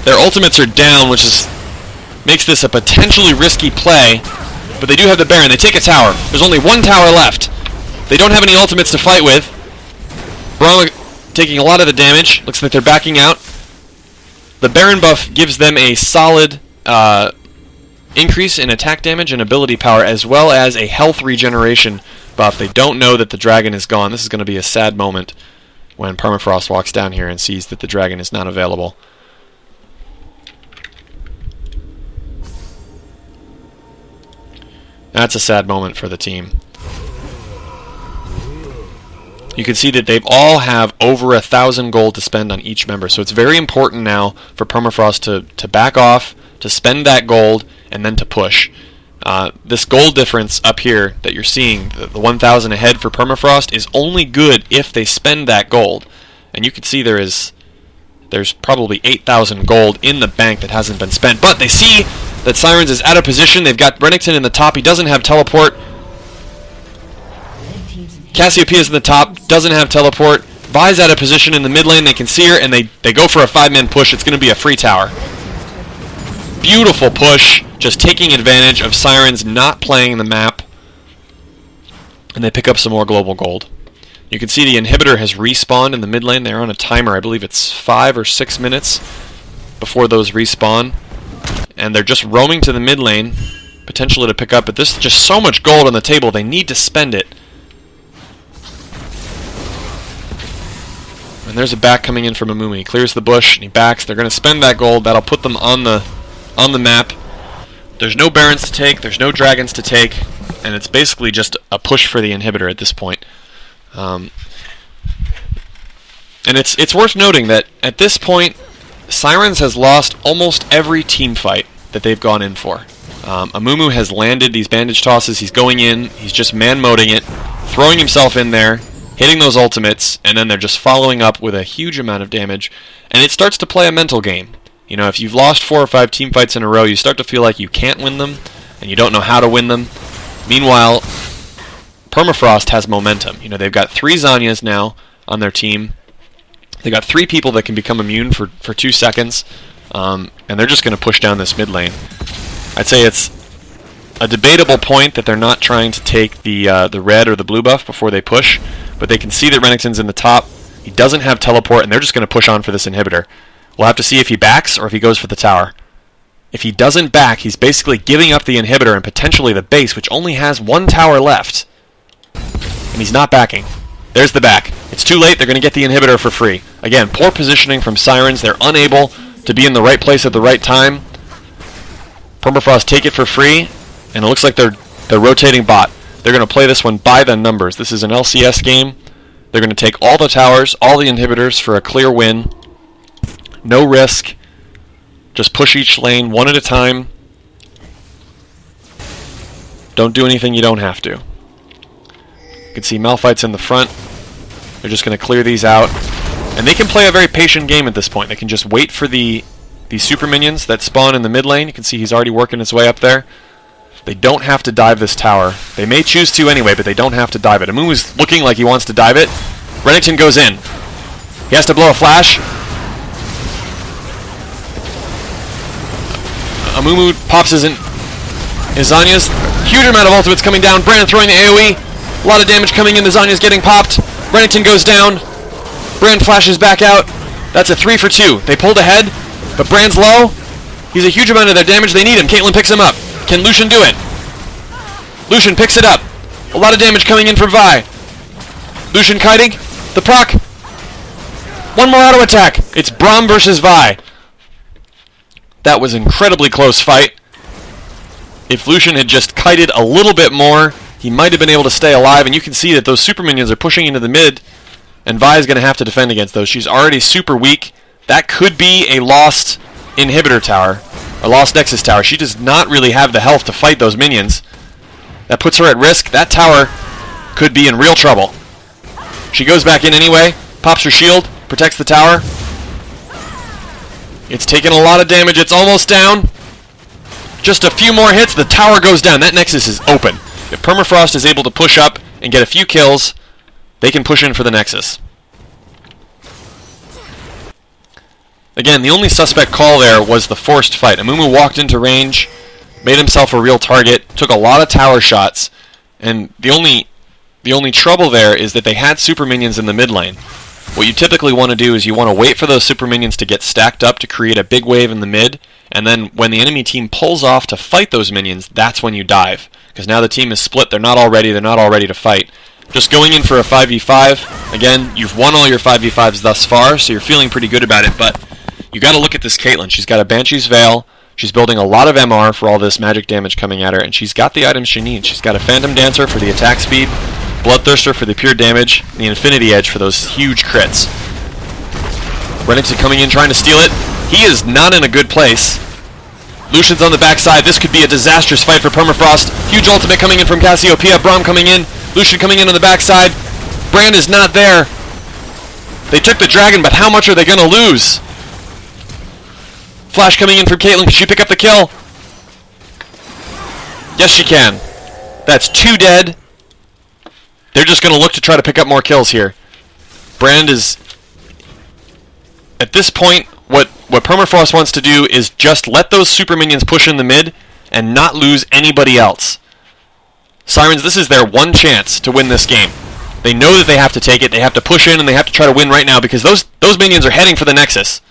Their ultimates are down, which makes this a potentially risky play. But they do have the Baron. They take a tower. There's only 1 tower left. They don't have any ultimates to fight with. Braum taking a lot of the damage. Looks like they're backing out. The Baron buff gives them a solid increase in attack damage and ability power, as well as a health regeneration buff. They don't know that the dragon is gone. This is going to be a sad moment when Permafrost walks down here and sees that the dragon is not available. That's a sad moment for the team. You can see that they all have over 1,000 gold to spend on each member. So it's very important now for Permafrost to back off, to spend that gold, and then to push. This gold difference up here that you're seeing, the 1,000 ahead for Permafrost, is only good if they spend that gold. And you can see there's probably 8,000 gold in the bank that hasn't been spent. But they see that Sirens is out of position. They've got Renekton in the top. He doesn't have teleport. Cassiopeia's in the top, doesn't have teleport. Vi's out of position in the mid lane. They can see her, and they go for a 5-man push. It's going to be a free tower. Beautiful push, just taking advantage of Sirens not playing the map. And they pick up some more global gold. You can see the inhibitor has respawned in the mid lane. They're on a timer. I believe it's 5 or 6 minutes before those respawn. And they're just roaming to the mid lane, potentially to pick up. But there's just so much gold on the table, they need to spend it. And there's a back coming in from Amumu. He clears the bush and he backs. They're going to spend that gold. That'll put them on the map. There's no Barons to take. There's no Dragons to take. And it's basically just a push for the inhibitor at this point. And it's worth noting that at this point, Sirens has lost almost every team fight that they've gone in for. Amumu has landed these bandage tosses. He's going in. He's just man-moding it, throwing himself in there, hitting those ultimates, and then they're just following up with a huge amount of damage. And it starts to play a mental game. You know, if you've lost 4 or 5 team fights in a row, you start to feel like you can't win them, and you don't know how to win them. Meanwhile, Permafrost has momentum. You know, they've got 3 Zhonya's now on their team. They've got 3 people that can become immune for 2 seconds, and they're just going to push down this mid lane. I'd say it's a debatable point that they're not trying to take the red or the blue buff before they push, but they can see that Renekton's in the top. He doesn't have teleport, and they're just going to push on for this inhibitor. We'll have to see if he backs or if he goes for the tower. If he doesn't back, he's basically giving up the inhibitor and potentially the base, which only has 1 tower left. And he's not backing. There's the back. It's too late. They're going to get the inhibitor for free. Again, poor positioning from Sirens. They're unable to be in the right place at the right time. Permafrost take it for free, and it looks like they're rotating bot. They're going to play this one by the numbers. This is an LCS game. They're going to take all the towers, all the inhibitors for a clear win. No risk. Just push each lane one at a time. Don't do anything you don't have to. You can see Malphite's in the front. They're just going to clear these out. And they can play a very patient game at this point. They can just wait for these super minions that spawn in the mid lane. You can see he's already working his way up there. They don't have to dive this tower. They may choose to anyway, but they don't have to dive it. Amumu's looking like he wants to dive it. Renekton goes in. He has to blow a flash. Amumu pops his Zhonya's. Huge amount of ultimates coming down. Brand throwing the AoE. A lot of damage coming in. The Zhonya's getting popped. Renekton goes down. Brand flashes back out. That's a 3 for 2. They pulled ahead, but Brand's low. He's a huge amount of their damage. They need him. Caitlyn picks him up. Can Lucian do it? Lucian picks it up. A lot of damage coming in from Vi. Lucian kiting. The proc. One more auto attack. It's Braum versus Vi. That was an incredibly close fight. If Lucian had just kited a little bit more, he might have been able to stay alive, and you can see that those super minions are pushing into the mid, and Vi is going to have to defend against those. She's already super weak. That could be a lost inhibitor tower, a lost Nexus tower. She does not really have the health to fight those minions. That puts her at risk. That tower could be in real trouble. She goes back in anyway, pops her shield, protects the tower. It's taken a lot of damage. It's almost down. Just a few more hits, the tower goes down. That Nexus is open. If Permafrost is able to push up and get a few kills, they can push in for the Nexus. Again, the only suspect call there was the forced fight. Amumu walked into range, made himself a real target, took a lot of tower shots, and the only trouble there is that they had super minions in the mid lane. What you typically want to do is you want to wait for those super minions to get stacked up to create a big wave in the mid, and then when the enemy team pulls off to fight those minions, that's when you dive. Because now the team is split, they're not all ready to fight. Just going in for a 5v5, again, you've won all your 5v5s thus far, so you're feeling pretty good about it, but you got to look at this Caitlyn. She's got a Banshee's Veil, she's building a lot of MR for all this magic damage coming at her, and she's got the items she needs. She's got a Phantom Dancer for the attack speed, Bloodthirster for the pure damage, and the Infinity Edge for those huge crits. Renekton coming in trying to steal it. He is not in a good place. Lucian's on the backside. This could be a disastrous fight for Permafrost. Huge ultimate coming in from Cassiopeia. Braum coming in. Lucian coming in on the backside. Brand is not there. They took the dragon, but how much are they going to lose? Flash coming in from Caitlyn. Can she pick up the kill? Yes, she can. That's 2 dead. They're just going to look to try to pick up more kills here. Brand is... At this point, what Permafrost wants to do is just let those super minions push in the mid and not lose anybody else. Sirens, this is their one chance to win this game. They know that they have to take it, they have to push in, and they have to try to win right now because those minions are heading for the Nexus.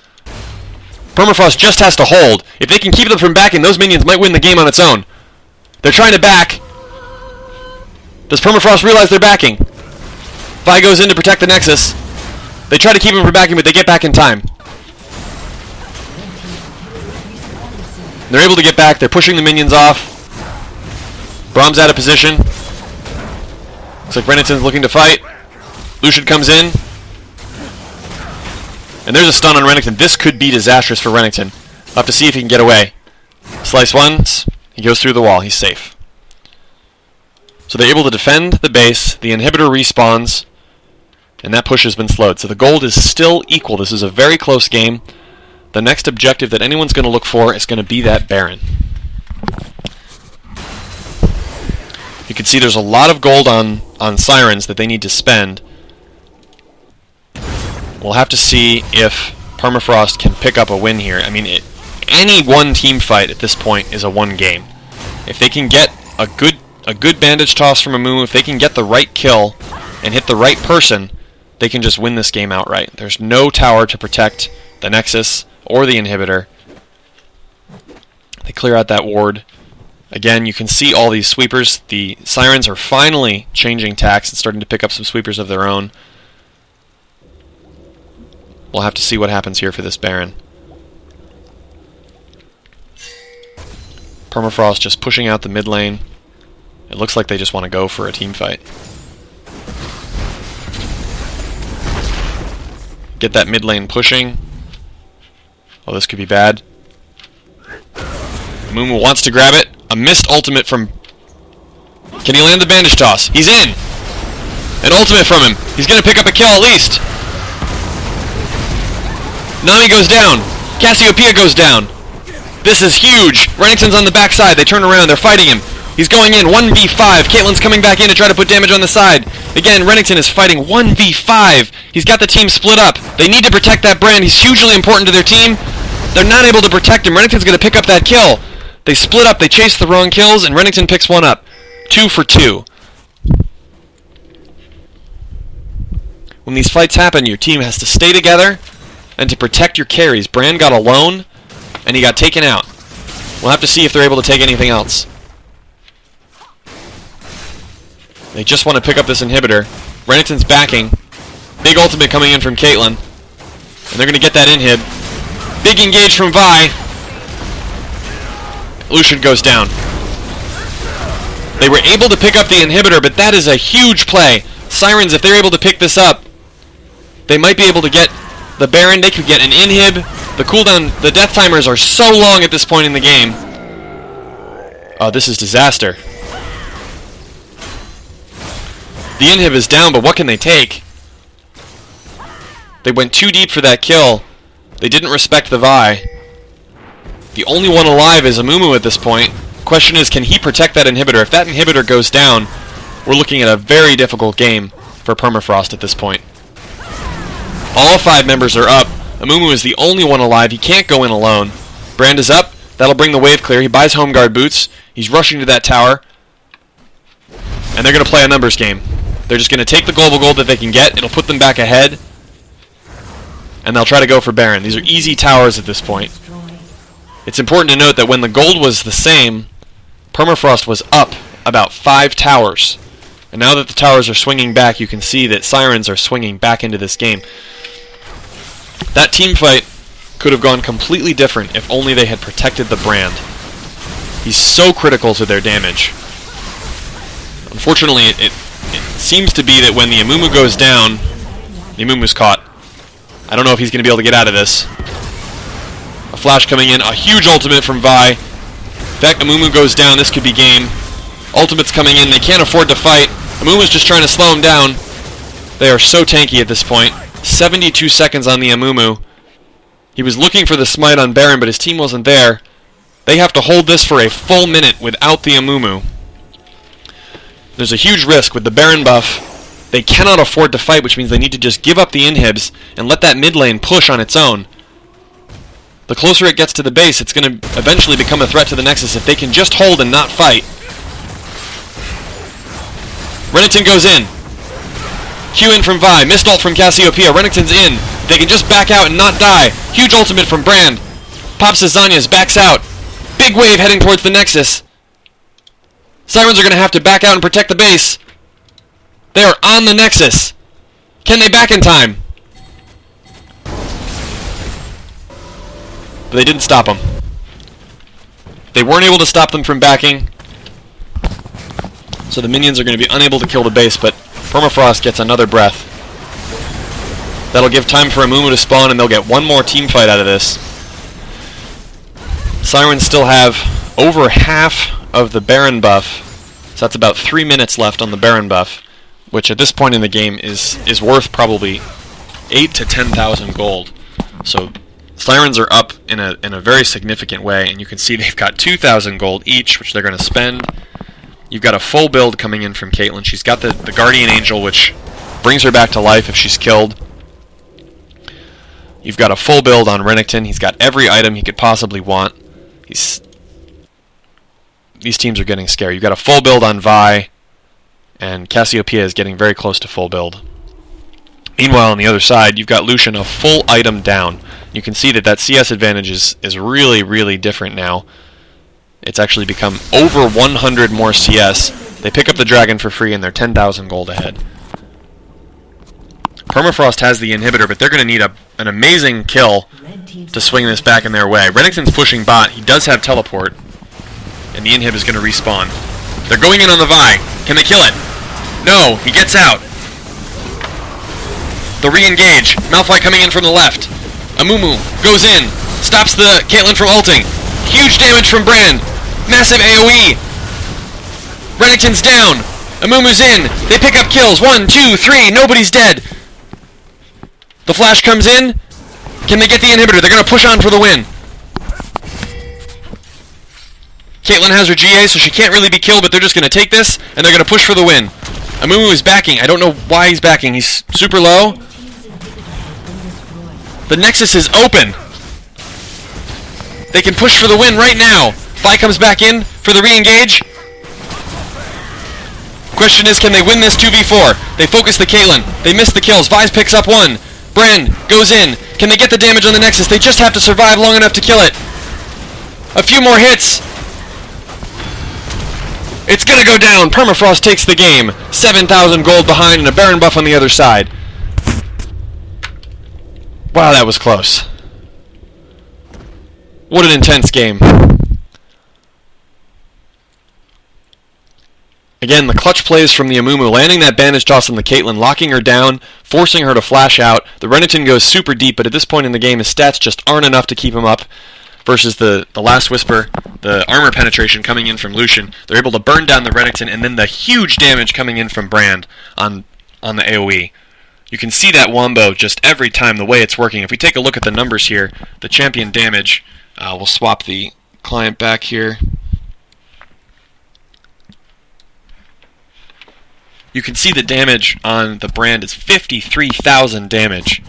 Permafrost just has to hold. If they can keep them from backing, those minions might win the game on its own. They're trying to back. Does Permafrost realize they're backing? Vi goes in to protect the Nexus. They try to keep him from backing, but they get back in time. They're able to get back. They're pushing the minions off. Braum's out of position. Looks like Renekton's looking to fight. Lucian comes in. And there's a stun on Renekton. This could be disastrous for Renekton. We'll have to see if he can get away. Slice once. He goes through the wall. He's safe. So they're able to defend the base. The inhibitor respawns. And that push has been slowed. So the gold is still equal. This is a very close game. The next objective that anyone's going to look for is going to be that Baron. You can see there's a lot of gold on Sirens that they need to spend. We'll have to see if Permafrost can pick up a win here. I mean, any one team fight at this point is a one game. If they can get a good bandage toss from Amumu, if they can get the right kill and hit the right person, they can just win this game outright. There's no tower to protect the Nexus or the inhibitor. They clear out that ward. Again, you can see all these sweepers. The Sirens are finally changing tacks and starting to pick up some sweepers of their own. We'll have to see what happens here for this Baron. Permafrost just pushing out the mid lane. It looks like they just want to go for a team fight. Get that mid lane pushing. Oh, this could be bad. Mumu wants to grab it. A missed ultimate from... Can he land the bandage toss? He's in! An ultimate from him. He's going to pick up a kill at least. Nami goes down. Cassiopeia goes down. This is huge. Renekton's on the backside. They turn around. They're fighting him. He's going in. 1v5. Caitlyn's coming back in to try to put damage on the side. Again, Renekton is fighting 1v5. He's got the team split up. They need to protect that brand. He's hugely important to their team. They're not able to protect him. Renekton's going to pick up that kill. They split up, they chase the wrong kills, and Renekton picks one up. 2 for 2. When these fights happen, your team has to stay together and to protect your carries. Brand got alone, and he got taken out. We'll have to see if they're able to take anything else. They just want to pick up this inhibitor. Renekton's backing. Big ultimate coming in from Caitlyn. And they're going to get that inhib. Big engage from Vi. Lucian goes down. They were able to pick up the inhibitor, but that is a huge play. Sirens, if they're able to pick this up, they might be able to get the Baron. They could get an inhib. The cooldown, the death timers are so long at this point in the game. Oh, this is disaster. The inhib is down, but what can they take? They went too deep for that kill. They didn't respect the Vi. The only one alive is Amumu at this point. Question is, can he protect that inhibitor? If that inhibitor goes down, we're looking at a very difficult game for Permafrost at this point. All 5 members are up. Amumu is the only one alive. He can't go in alone. Brand is up. That'll bring the wave clear. He buys home guard boots. He's rushing to that tower. And they're going to play a numbers game. They're just going to take the global gold that they can get. It'll put them back ahead. And they'll try to go for Baron. These are easy towers at this point. It's important to note that when the gold was the same, Permafrost was up about 5 towers. And now that the towers are swinging back, you can see that Sirens are swinging back into this game. That team fight could have gone completely different if only they had protected the brand. He's so critical to their damage. Unfortunately, it seems to be that when the Amumu goes down, the Amumu's caught. I don't know if he's going to be able to get out of this. A flash coming in, a huge ultimate from Vi. In fact, Amumu goes down, this could be game. Ultimate's coming in, they can't afford to fight. Amumu's just trying to slow him down. They are so tanky at this point. 72 seconds on the Amumu. He was looking for the smite on Baron, but his team wasn't there. They have to hold this for a full minute without the Amumu. There's a huge risk with the Baron buff. They cannot afford to fight, which means they need to just give up the inhibs and let that mid lane push on its own. The closer it gets to the base, it's going to eventually become a threat to the Nexus if they can just hold and not fight. Renekton goes in. Q in from Vi. Missed ult from Cassiopeia. Renekton's in. They can just back out and not die. Huge ultimate from Brand. Pops his Zanyas. Backs out. Big wave heading towards the Nexus. Sirens are going to have to back out and protect the base. They are on the Nexus. Can they back in time? But they didn't stop them. They weren't able to stop them from backing. So the minions are going to be unable to kill the base, but Permafrost gets another breath. That'll give time for Amumu to spawn, and they'll get one more team fight out of this. Sirens still have over half of the Baron buff, so that's about 3 minutes left on the Baron buff, which at this point in the game is worth probably 8 to 10,000 gold. So Sirens are up in a very significant way, and you can see they've got 2,000 gold each, which they're going to spend. You've got a full build coming in from Caitlyn. She's got the Guardian Angel, which brings her back to life if she's killed. You've got a full build on Renekton. He's got every item he could possibly want. These teams are getting scary. You've got a full build on Vi, and Cassiopeia is getting very close to full build. Meanwhile, on the other side, you've got Lucian a full item down. You can see that CS advantage is really, really different now. It's actually become over 100 more CS. They pick up the dragon for free, and they're 10,000 gold ahead. Permafrost has the inhibitor, but they're going to need an amazing kill to swing this back in their way. Renekton's pushing bot. He does have teleport, and the inhib is going to respawn. They're going in on the Vi. Can they kill it? No, he gets out. The re-engage. Malphite coming in from the left. Amumu goes in, stops the Caitlyn from ulting. Huge damage from Brand. Massive AoE. Renekton's down. Amumu's in. They pick up kills. 1, 2, 3. Nobody's dead. The flash comes in. Can they get the inhibitor? They're going to push on for the win. Caitlyn has her GA, so she can't really be killed, but they're just going to take this, and they're going to push for the win. Amumu is backing. I don't know why he's backing. He's super low. The Nexus is open. They can push for the win right now. Vi comes back in for the re-engage. Question is, can they win this 2v4? They focus the Caitlyn. They miss the kills. Vi picks up one. Brand goes in. Can they get the damage on the Nexus? They just have to survive long enough to kill it. A few more hits. It's gonna go down. Permafrost takes the game. 7,000 gold behind and a Baron buff on the other side. Wow, that was close. What an intense game. Again, the clutch plays from the Amumu, landing that bandage toss on the Caitlyn, locking her down, forcing her to flash out. The Renekton goes super deep, but at this point in the game, his stats just aren't enough to keep him up. Versus the Last Whisper, the armor penetration coming in from Lucian. They're able to burn down the Renekton, and then the huge damage coming in from Brand on the AoE. You can see that wombo just every time, the way it's working. If we take a look at the numbers here, the champion damage, we'll swap the client back here. You can see the damage on the Brand is 53,000 damage.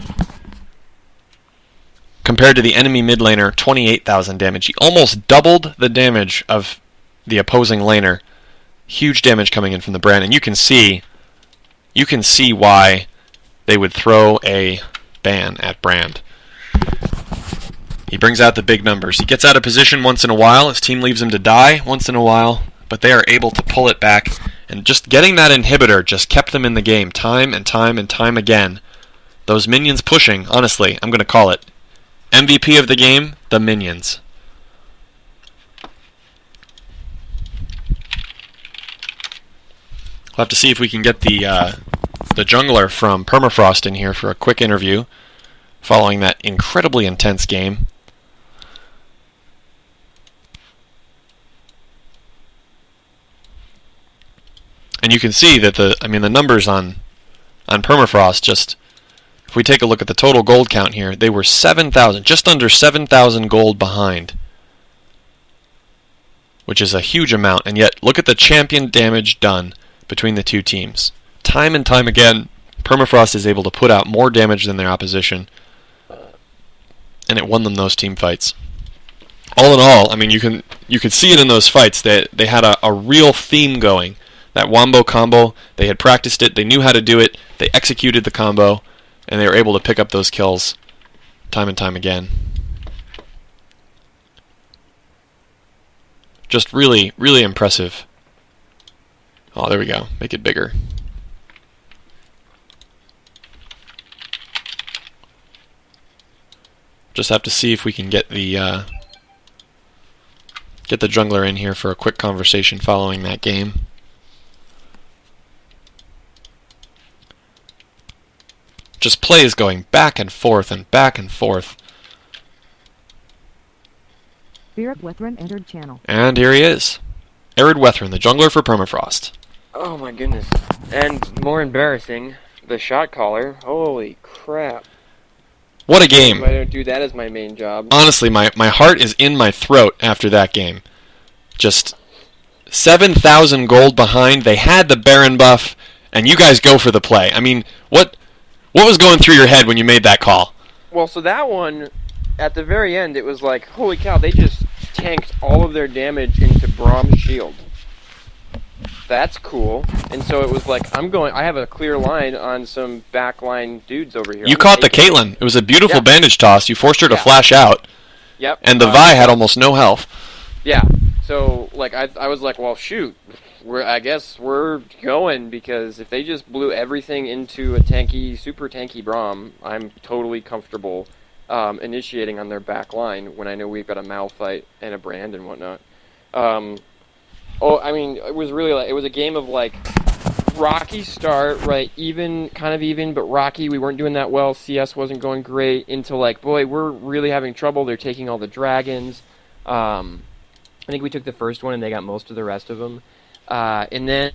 Compared to the enemy mid laner, 28,000 damage. He almost doubled the damage of the opposing laner. Huge damage coming in from the Brand, and you can see why they would throw a ban at Brand. He brings out the big numbers. He gets out of position once in a while. His team leaves him to die once in a while, but they are able to pull it back. And just getting that inhibitor just kept them in the game time and time and time again. Those minions pushing, honestly, I'm going to call it. MVP of the game, the minions. We'll have to see if we can get the jungler from Permafrost in here for a quick interview following that incredibly intense game. And you can see that the numbers on Permafrost, just if we take a look at the total gold count here, they were 7,000, just under 7,000 gold behind, which is a huge amount. And yet, look at the champion damage done between the two teams. Time and time again, Permafrost is able to put out more damage than their opposition, and it won them those team fights. All in all, I mean, you could see it in those fights that they had a real theme going. That wombo combo, they had practiced it, they knew how to do it, they executed the combo, and they were able to pick up those kills time and time again. Just really, really impressive. Oh, there we go. Make it bigger. Just have to see if we can get the jungler in here for a quick conversation following that game. just plays going back and forth and back and forth. Ered Wethrin entered channel. And here he is. Ered Wethrin, the jungler for Permafrost. Oh my goodness. And more embarrassing, the shot caller. Holy crap. What a game. I don't do that as my main job. Honestly, my heart is in my throat after that game. Just 7,000 gold behind. They had the Baron buff, and you guys go for the play. I mean, what was going through your head when you made that call? Well, so that one, at the very end, it was like, holy cow, they just tanked all of their damage into Brahm's shield. That's cool. And so it was like, I have a clear line on some backline dudes over here. You caught the Caitlyn. It was a beautiful bandage toss. You forced her to flash out. Yep. And the Vi had almost no health. Yeah. So, like, I was like, well, shoot. I guess we're going, because if they just blew everything into a super tanky Braum, I'm totally comfortable initiating on their back line when I know we've got a Malphite and a Brand and whatnot. I mean, it was really like, it was a game of like rocky start, right? Kind of even, but rocky. We weren't doing that well. CS wasn't going great. Into like, boy, we're really having trouble. They're taking all the dragons. I think we took the first one and they got most of the rest of them. And then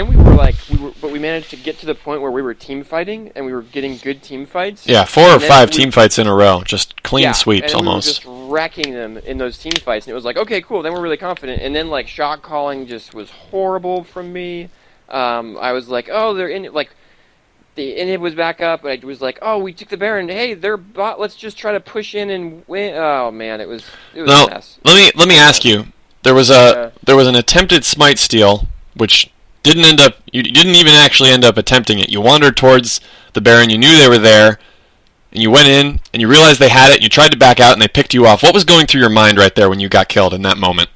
we were like, but we managed to get to the point where we were team fighting and we were getting good team fights. Yeah, 4 or 5 team fights in a row, just clean sweeps and almost. We were just wrecking them in those team fights, and it was like, okay, cool. Then we're really confident. And then like shot calling just was horrible from me. I was like, oh, they're in it. Like the inhib was back up, and I was like, oh, we took the Baron. Hey, they're bot. Let's just try to push in and win. Oh man, it was a mess. Let me ask you. There was an attempted smite steal, which didn't end up. You didn't even actually end up attempting it. You wandered towards the Baron. You knew they were there, and you went in and you realized they had it. And you tried to back out, and they picked you off. What was going through your mind right there when you got killed in that moment?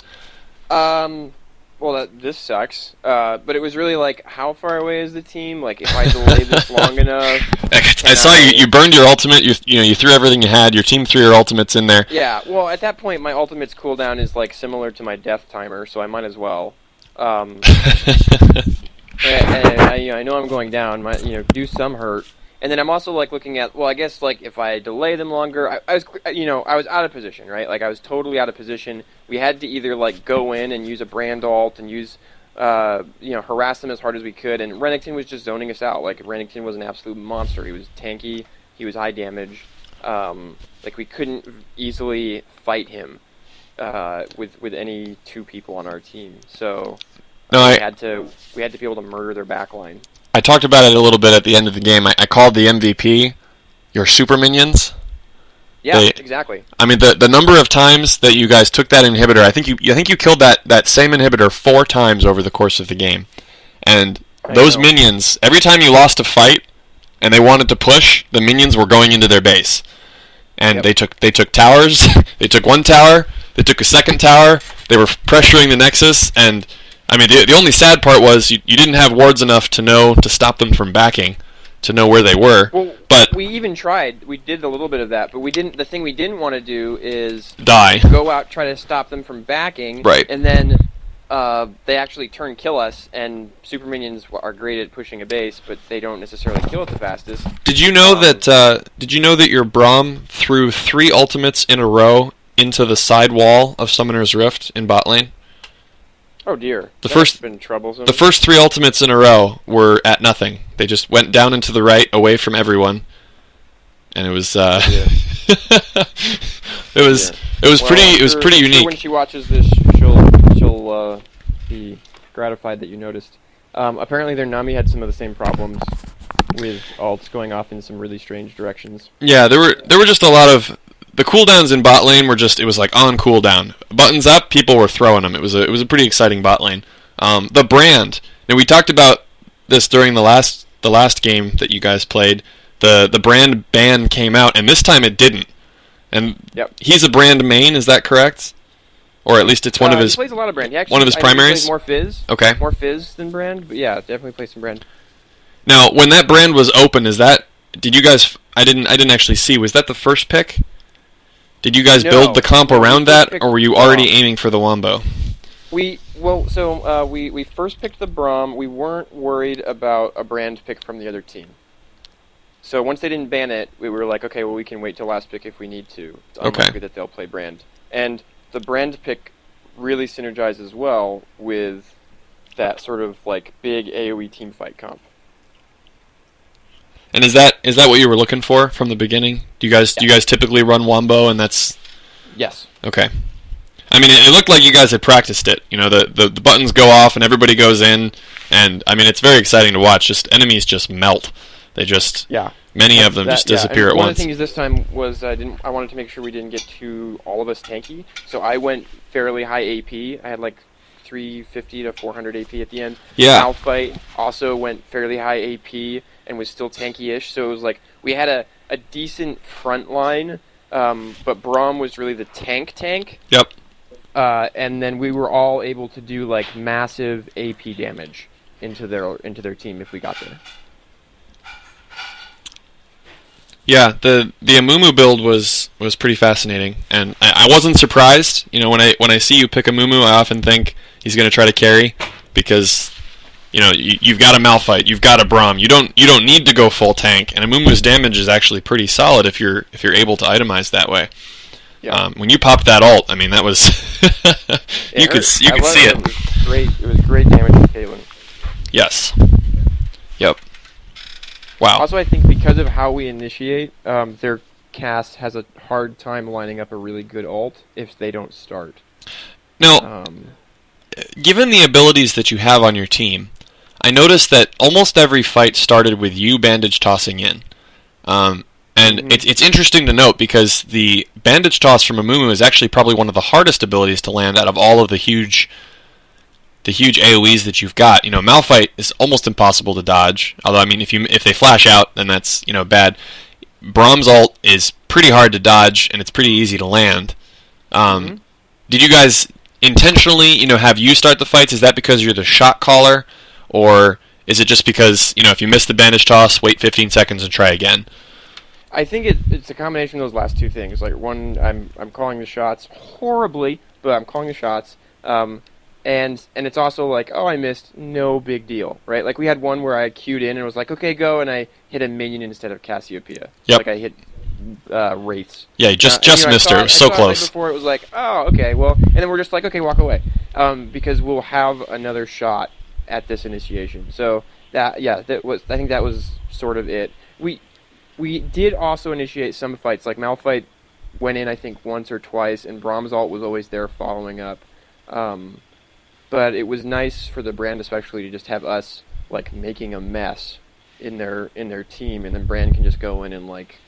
Well, this sucks. But it was really like, how far away is the team? Like, if I delay this long enough. I saw you burned your ultimate. You threw everything you had. Your team threw your ultimates in there. Yeah. Well, at that point, my ultimate's cooldown is like similar to my death timer, so I might as well. And I know I'm going down. Do some hurt. And then I'm also like looking at, well, I guess like if I delay them longer, I was out of position, right? Like I was totally out of position. We had to either like go in and use a Brand ult and use, harass them as hard as we could. And Renekton was just zoning us out. Like Renekton was an absolute monster. He was tanky. He was high damage. Like we couldn't easily fight him with any 2 people on our team. So we had to be able to murder their backline. I talked about it a little bit at the end of the game. I called the MVP your super minions. Yeah, exactly. I mean, the number of times that you guys took that inhibitor, I think you killed that same inhibitor 4 times over the course of the game. And those minions, every time you lost a fight and they wanted to push, the minions were going into their base. And they took towers. They took 1 tower. They took a 2nd tower. They were pressuring the Nexus, and I mean, the only sad part was you didn't have wards enough to stop them from backing, to know where they were. Well, but we even tried. We did a little bit of that, but we didn't. The thing we didn't want to do is die. Go out, try to stop them from backing, right? And then they actually kill us. And super minions are great at pushing a base, but they don't necessarily kill it the fastest. Did you know that your Braum threw 3 ultimates in a row into the side wall of Summoner's Rift in bot lane? Oh dear. That's been troublesome. The first 3 ultimates in a row were at nothing. They just went down into the right, away from everyone, and it was it was pretty unique. Sure when she watches this, she'll be gratified that you noticed. Apparently, their Nami had some of the same problems with ults going off in some really strange directions. Yeah, there were just a lot of. The cooldowns in bot lane were just, it was like on cooldown. Buttons up, people were throwing them. It was a pretty exciting bot lane. The Brand. Now we talked about this during the last game that you guys played. The Brand ban came out, and this time it didn't. And he's a Brand main, is that correct? Or at least it's one of his. He plays a lot of Brand. One of his primaries. He plays more Fizz. Okay. More Fizz than Brand, but yeah, definitely plays some Brand. Now, when that Brand was open, did you guys? I didn't actually see. Was that the first pick? Did you guys build the comp around that, or were you already aiming for the Wombo? We first picked the Braum. We weren't worried about a brand pick from the other team. So once they didn't ban it, we were like, okay, well, we can wait till last pick if we need to. It's unlikely that they'll play brand. And the brand pick really synergizes well with that sort of like big AoE team fight comp. And is that what you were looking for from the beginning? Do you guys typically run Wombo, and that's... Yes. Okay. I mean, it looked like you guys had practiced it. You know, the buttons go off and everybody goes in, and I mean, it's very exciting to watch. Just enemies just melt. They just many of them just disappear at once. One once. of the things this time was I wanted to make sure we didn't get all of us tanky, so I went fairly high AP. I had like 350 to 400 AP at the end. Yeah. Malphite also went fairly high AP and was still tanky-ish, so it was like we had a decent front line, but Braum was really the tank. Yep. And then we were all able to do like massive AP damage into their team if we got there. Yeah, the Amumu build was pretty fascinating, and I wasn't surprised. You know, when I see you pick Amumu, I often think he's going to try to carry, because you know you've got a Malphite, you've got a Braum. You don't need to go full tank, and Amumu's damage is actually pretty solid if you're able to itemize that way. Yeah. When you popped that ult, I mean that was you could see it. It was great. It was great damage to Caitlyn. Yes. Yep. Wow. Also, I think because of how we initiate, their cast has a hard time lining up a really good ult if they don't start. Now, given the abilities that you have on your team, I noticed that almost every fight started with you bandage tossing in. And it's interesting to note, because the bandage toss from Amumu is actually probably one of the hardest abilities to land out of all of the huge AoEs that you've got. You know, Malphite is almost impossible to dodge. Although, I mean, if they flash out, then that's, you know, bad. Braum's ult is pretty hard to dodge, and it's pretty easy to land. Did you guys intentionally, you know, have you start the fights? Is that because you're the shot caller, or is it just because, you know, if you miss the bandage toss, wait 15 seconds and try again? I think it's a combination of those last two things. Like, one, I'm calling the shots horribly, but I'm calling the shots. And it's also like, oh, I missed, no big deal, right? Like, we had one where I queued in and was like, okay, go, and I hit a minion instead of Cassiopeia. Yep. Like, I hit Wraiths. Yeah, you just missed her. It was so close. Right before it was like, oh, okay, well, and then we're just like, okay, walk away, because we'll have another shot at this initiation. So I think that was sort of it. We did also initiate some fights. Like, Malphite went in, I think, once or twice, and Braum's ult was always there following up. But it was nice for the brand, especially, to just have us like making a mess in their team, and then Brand can just go in and like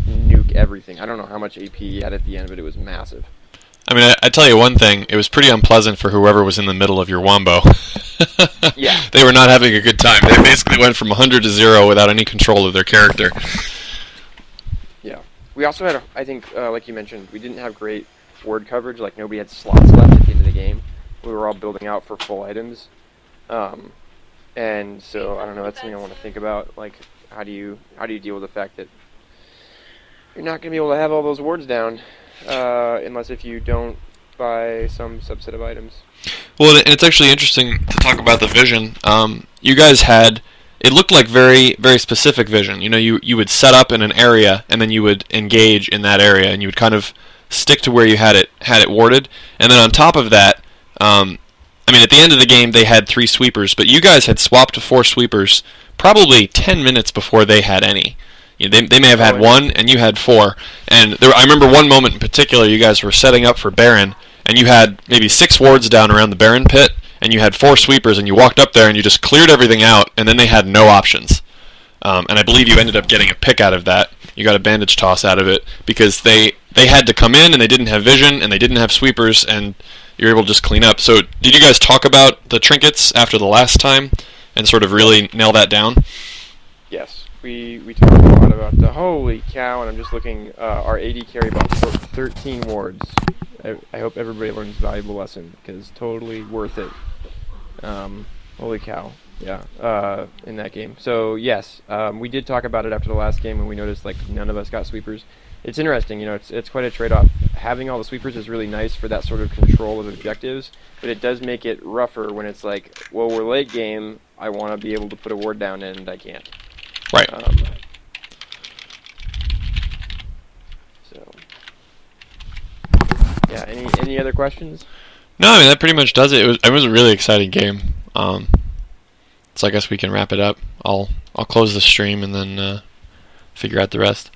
nuke everything. I don't know how much AP he had at the end, but it was massive. I mean, I tell you one thing, it was pretty unpleasant for whoever was in the middle of your Wombo. Yeah. They were not having a good time. They basically went from 100 to 0 without any control of their character. Yeah. We also had, I think, like you mentioned, we didn't have great ward coverage. Like, nobody had slots left at the end of the game. We were all building out for full items. And so, I don't know, that's something I want to think about. Like, how do you deal with the fact that you're not going to be able to have all those wards down unless if you don't buy some subset of items. Well, and it's actually interesting to talk about the vision. You guys had, it looked like very, very specific vision. You know, you would set up in an area, and then you would engage in that area, and you would kind of stick to where you had it warded. And then on top of that, I mean, at the end of the game, they had 3 sweepers, but you guys had swapped to 4 sweepers probably 10 minutes before they had any. You know, they may have had 1, and you had 4. And I remember one moment in particular, you guys were setting up for Baron, and you had maybe 6 wards down around the Baron pit, and you had 4 sweepers, and you walked up there and you just cleared everything out, and then they had no options. And I believe you ended up getting a pick out of that. You got a bandage toss out of it, because they had to come in, and they didn't have vision, and they didn't have sweepers, and you were able to just clean up. So did you guys talk about the trinkets after the last time, and sort of really nail that down? Yes. We talked a lot about the holy cow, and I'm just looking, our AD carry bought 13 wards. I hope everybody learns a valuable lesson, because totally worth it. Holy cow, yeah, in that game. So yes, we did talk about it after the last game when we noticed like none of us got sweepers. It's interesting, you know, it's quite a trade-off having all the sweepers is really nice for that sort of control of objectives, but it does make it rougher when it's like, well, we're late game, I want to be able to put a ward down and I can't. Right. So, yeah, any other questions? No, I mean, that pretty much does it. It was a really exciting game. So I guess we can wrap it up. I'll close the stream and then figure out the rest.